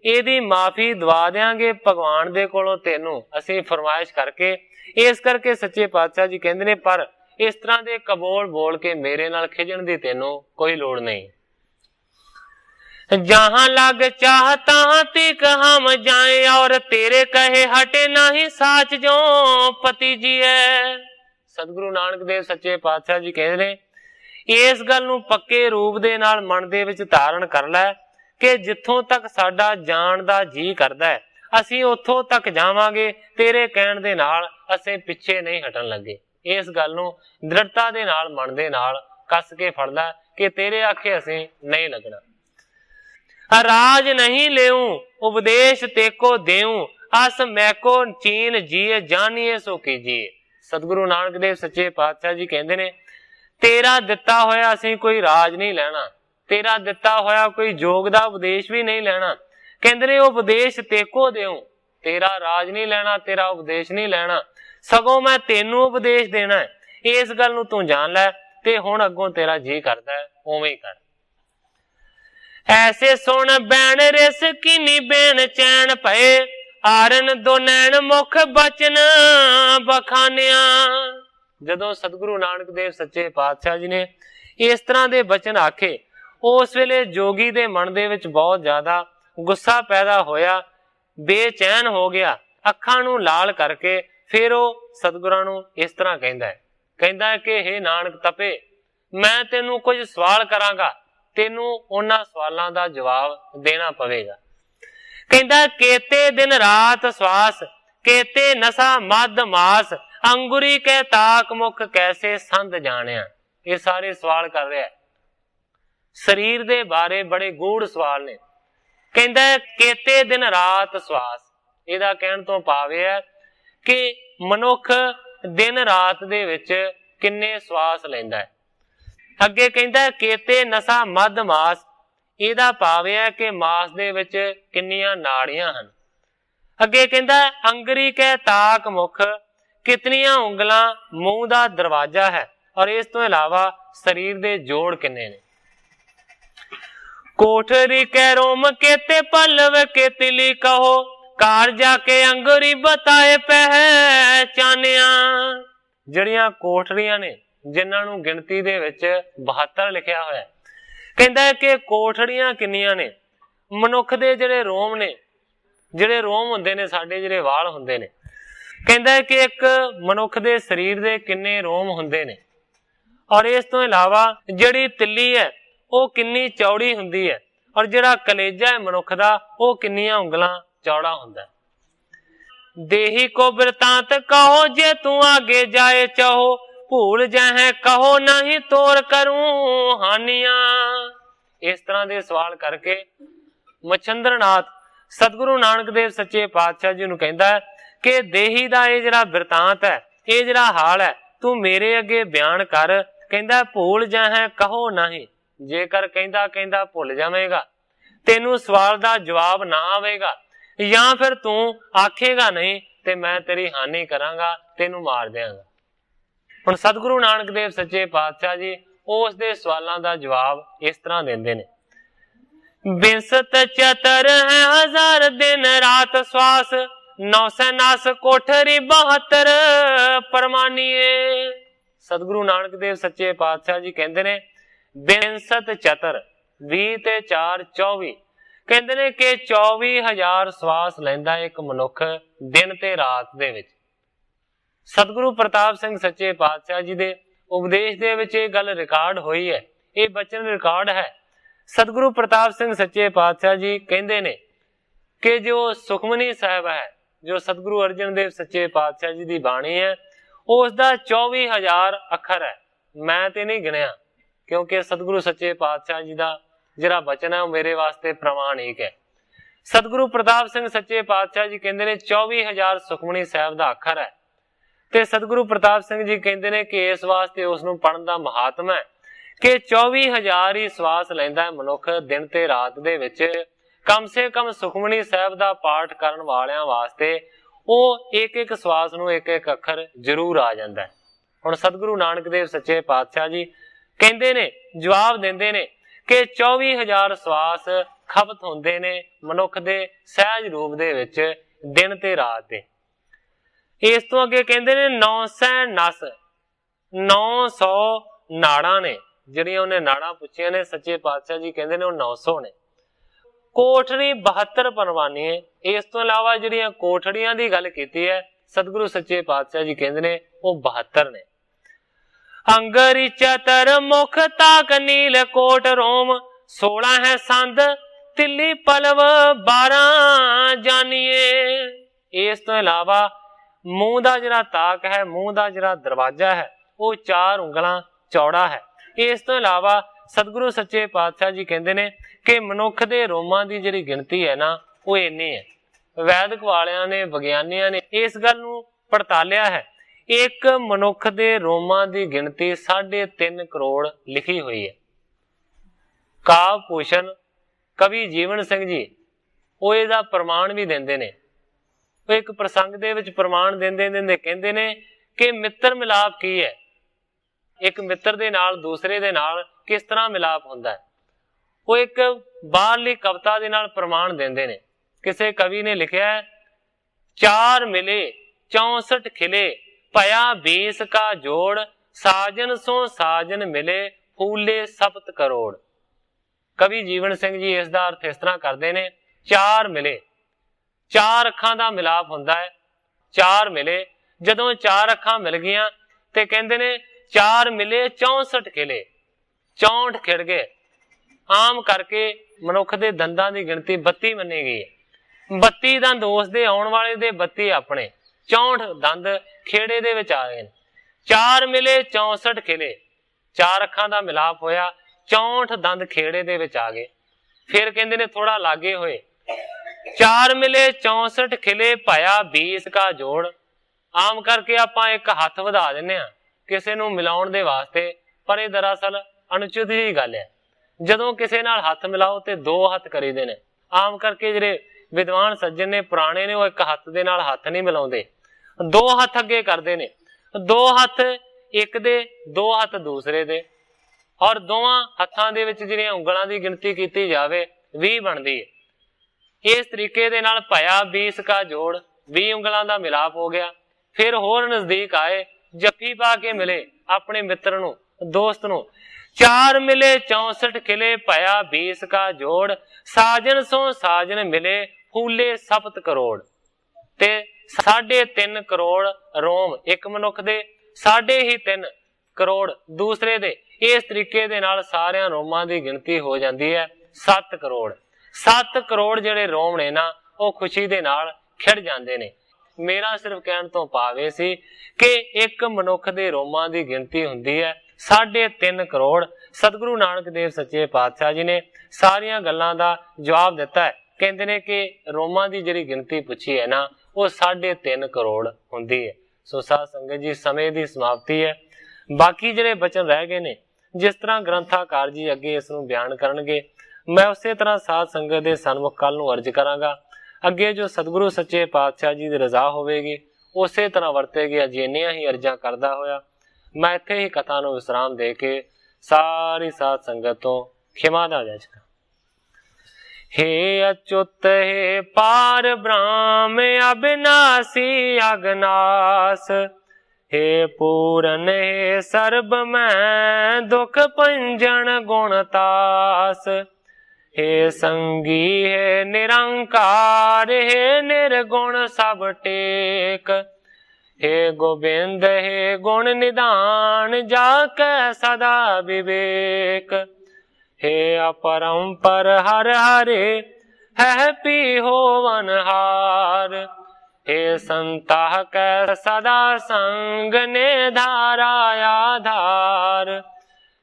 इहदी माफी दवा देंगे भगवान दे कोलों तेनू असीं फरमाइश करके। इस करके सच्चे पातशाह जी कहते ने पर इस तरह दे कबोल बोल के मेरे नाल खिजण दी तेनू कोई लोड़ नहीं। जहां लग चाहता तिक हम जाए और तेरे कहे हटे नहीं साच जो पति जी है। सतगुरु नानक देव सच्चे पातशाह जी कहते ने इस गल नूं पक्के रूप दे नाल मन दे विच धारण कर लै कि जिथों तक साडा जाण दा जी करदा है असीं उत्थों तक जावांगे। तेरे कहण दे नाल असीं पिछे नहीं हटण लगे। इस गल नूं दृढ़ता दे नाल मन दे नाल कस के फड़ लै कि तेरे आखे असीं नहीं लगना। राज नहीं लेऊं उपदेश तेको देऊं, अस मैको चीन जिए जानिए सो कीजिए। सतगुरु नानक देव सच्चे पातशाह जी कहते ने तेरा दिता होया असीं कोई राज नहीं लैना, तेरा दिता होया कोई जोग दा उपदेश भी नहीं लैना। कहंदे ने उपदेश तेको देऊं, तेरा राज नहीं लैना, तेरा उपदेश नहीं लैना, सगों मैं तेनू उपदेश देना है। इस गल नूं तू जान लै ते हुण अगों तेरा जी करदा है उवें ही कर। ऐसे सुन बैन रिस किनी बेन चैन पए, आरन दो नैन मुख बचन बखानिया। जदों सतगुरु नानक देव सच्चे पातशाह जी ने इस तरह दे बचन आखे उस वेले जोगी दे मन दे विच बहुत ज्यादा गुस्सा पैदा होया, बेचैन हो गया, अखां नूं लाल करके फिर वो सतगुरां नूं इस तरह कहंदा है कि हे नानक तपे मैं तेनू कुछ सवाल करांगा, तेनू उन्हां सवालां दा जवाब देना पवेगा। कहंदा केते दिन रात श्वास, केते नशा मद मास, अंगुरी के ताक मुख कैसे संध जानिया। ये सारे सवाल कर रहा है, शरीर दे बारे बड़े गूढ़ सवाल ने। कहंदा केते दिन रात श्वास, इहदा कहण तो भाव है कि मनुख दिन रात दे विच किन्ने श्वास लैंदा है। अगे कहंदा केते नशा मद मास, इहदा भाव है कि मास दे विच किन्नियां नाड़ियां हन। अगे कहंदा अंगरी के ताक मुख, कितनियां उंगलां मूंह दा दरवाजा है, और इस तो इलावा शरीर दे जोड़ किन्ने ने। कोठरी के रोम केते पल्लव के तिली कहो, कार जाके अंगुरी बताए पहचानिया। जड़ियां कोठरियां ने जिन्हां नूं गिनती दे विच 72 लिखिया होया। कहंदा है कि कोठड़ियां किन्नियां ने, मनुख दे जिहड़े रोम ने, जिहड़े रोम हुंदे ने साडे जिहड़े वाल हुंदे ने, कहंदा है कि एक मनुख दे शरीर दे किन्ने रोम हुंदे ने, और इस तो इलावा जिहड़ी तिल्ली है वो किन्नी चौड़ी हुंदी है, और जिहड़ा कलेजा है मनुख दा वो किन्नियां उंगलां चौड़ा हुंदा। देही को वृतांत कहो जे तू आगे जाए चाहो, भूल जाए कहो नहीं तोर करूं हानिया। इस तरह दे सवाल करके मछंद्र नाथ सतगुरु नानक देव सच्चे पातशाह जी नूं कहंदा है कि देही दा ये जिहड़ा वृतांत है, ये जिहड़ा हाल है, तू मेरे अगे बयान कर। कहंदा भूल जाए कहो नहीं, जेकर कहंदा कहंदा भुल जावेगा, तेनू सवाल दा जवाब ना आवेगा, या फिर तू आखेगा नहीं ते मैं तेरी हानि करांगा, तेनू मार देंगा। हुण सतगुरु नानक देव सच्चे पातशाह जी उस दे सवालां दा जवाब इस तरह देंदे ने। बिंसत चतर है हजार दिन रात श्वास, 900 नास कोठरी 72 परमानिए। सतगुरु नानक देव सच्चे पातशाह जी कहंदे ने बिंसत चतर 20 ते 4 24, कहंदे ने कि 24,000 श्वास लैंदा एक मनुख दिन ते रात दे विच। सतगुरु प्रताप सिंह सच्चे पातशाह जी दे उपदेश दे विच ये गल रिकॉर्ड हुई है, ये बचन रिकॉर्ड है। सतगुरु प्रताप सिंह सच्चे पातशाह जी कहते ने कि जो सुखमनी साहब है, जो सतगुरु अर्जन देव सच्चे पातशाह जी की बाणी है, उसका 24,000 अखर है। मैं तो नहीं गिनिया, क्योंकि सतगुरु सच्चे पातशाह जी का जिहड़ा बचन है मेरे वास्ते प्रमाणिक है। सतगुरु प्रताप सिंह सच्चे पातशाह जी कहते ने 24,000 सुखमनी साहब का अखर है। ते सतगुरु प्रताप सिंह जी कहते ने कि इस वास्ते उसनूं पढ़न का महात्म है कि 24,000 ही सवास लैंदा है मनुख दिन ते रात दे विच। कम से कम सुखमनी साहब का पाठ करन वालियां वास्ते वो एक एक सवास नूं एक एक अखर जरूर आ जाता है। हुण सतगुरु नानक देव सच्चे पातशाह जी कहते ने, जवाब देंदे ने कि 24,000 सवास खपत होंदे ने मनुख दे सहज रूप दे विच दिन ते रात दे। इस तो अगे कहते ने 900 नस, 900 नाड़ा ने, जिहड़ियां उन्हें नाड़ा पुछियां ने सच्चे पातशाह जी कहते ने 900 ने। कोठड़ी 72 परवाने। इस तो इलावा जिहड़ियां कोठड़ियां दी गल कीती है सतगुरु सच्चे पातशाह जी कहते ने वो 72 ने। अंगरी चतर मुख ताक नील कोट रोम, 16 है संद तिल्ली पलव 12 जानिए। इस तो इलावा मूंह का जिहड़ा ताक है, मूंह का जिहड़ा दरवाजा है, वो 4 उंगलां चौड़ा है। इस तो इलावा सतगुरु सच्चे पातशाह जी कहते ने कि मनुख दे रोमां की जिहड़ी गिनती है ना वो इन्नी है। वैदिक वालियां ने, विग्यानियां ने इस गल नूं पड़तालिया है। एक मनुख दे रोमां की गिनती 3.5 करोड़ लिखी हुई है। काव भूषण कवि जीवन सिंह जी वो इसदा प्रमाण भी देंदे ने। वो एक प्रसंग दे विच प्रमाण देंदे देंदे कहंदे ने कि मित्र मिलाप की है, एक मित्र दे नाल दूसरे दे नाल किस तरह मिलाप हुंदा है। वो एक बाहरली कविता दे नाल प्रमाण देंदे ने। किसी कवि ने लिखिया है, 4 मिले 64 खिले पया 20 का जोड़, साजन सो साजन मिले फूले 7 करोड़। कवि जीवन सिंह जी इसका अर्थ इस तरह करते ने, 4 मिले, 4 अखां का मिलाप हुंदा है। 4 मिले, जदों 4 अखां मिल गईयां ते कहंदे ने 4 मिले 64 खिले, 64 खिड़ गए। आम करके मनुख दे दंदां की गिनती 32 मनी गई है। 32 दंद उस दे आउण वाले दे 32 अपने, 64 दंद खेड़े दे विच आ गए। 4 मिले 64 खिले, 4 अखां का मिलाप होया, 64 दंद खेड़े दे विच आ गए। फिर कहंदे ने थोड़ा लागे होए, 4 मिले 64 खिले पाया 20 का जोड़। आम करके आपां एक हथ वधा दिंदे आ किसी नूं मिलाउण दे वास्ते, पर यह दरअसल अनुचित ही गल है। जदों किसी नाल हथ मिलाओ ते 2 हथ करीदे ने। आम करके जिहड़े विद्वान सज्जन ने पुराने ने वो एक हथ दे नाल हथ नहीं मिलाउंदे, 2 हथ अगे करदे ने। 2 हथ एक दे, 2 हथ दूसरे दे, और दोवां हत्थां दे विच जिहड़ियां उंगलां दी गिनती कीती जावे 20 बनदी है। इस तरीके दे नाल पाया 20 का जोड़, 20 उंगलां दा मिलाप हो गया। फिर होर नजदीक आए, जफ्फी पा के मिले अपने मित्र नूं, दोस्त नूं। 4 मिले 64 खिले पाया 20 का जोड़, साजन सो साजन मिले फूले 7 करोड़। ते 3.5 करोड़ रोम एक मनुख दे, 3.5 करोड़ दूसरे दे। इस तरीके दे नाल सारियां रोमां दी गिनती हो जाती है 7 करोड़। 7 करोड़ जिहड़े रोम ने ना वो खुशी दे नाल खिड़ जाते ने। मेरा सिर्फ कहण तो भाव इह सी कि एक मनुख दे रोमां दी गिनती हुंदी है 3.5 करोड़। सतगुरु नानक देव सच्चे पातशाह जी ने सारियां गल्लां दा जवाब दिता है। कहते ने कि रोमां दी जिहड़ी गिनती पुछी है ना वो 3.5 करोड़ हुंदी है। सो साध संगत जी समय की समाप्ति है। बाकी जिहड़े बचन रह गए ने, जिस तरह ग्रंथाकार जी अगे इस नूं बयान करनगे, मैं उसे तरह साध संगत दे सन्मुख कल नूं अर्ज करांगा। अगे जो सतगुरु सच्चे पातशाह जी दी रजा होवेगी उसे तरह वरतेगी। अज इन्नियां ही अर्जां करदा होया मैं इत्थे ही कथा नूं विश्राम दे के सारी साध संगत तो खिमा दा याचना। हे अच्युत हे पार ब्रह्म अविनाशी अगनास, हे पूरन हे सर्ब मैं दुख पंजन गुणतास। हे संगी हे निरंकार हे निर्गुण सब टेक, हे गोबिंद हे गुण निधान जाके सदा विवेक। हे अपरंपर हर हरे है पी होवनहार। हे संता कै सदा संग ने धारा आधार।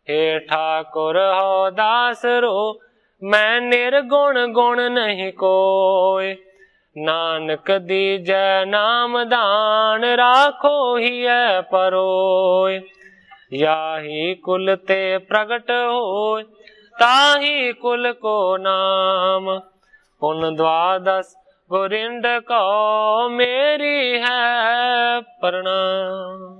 हे ठाकुर हो दास रो मैं निर्गुण गुण नहीं कोय। नानक दीजै नाम दान राखो हिय परोय। याही कुल ते प्रगट होय ताही कुल को नाम। पुन द्वादश गोरिंद को मेरी है प्रणाम।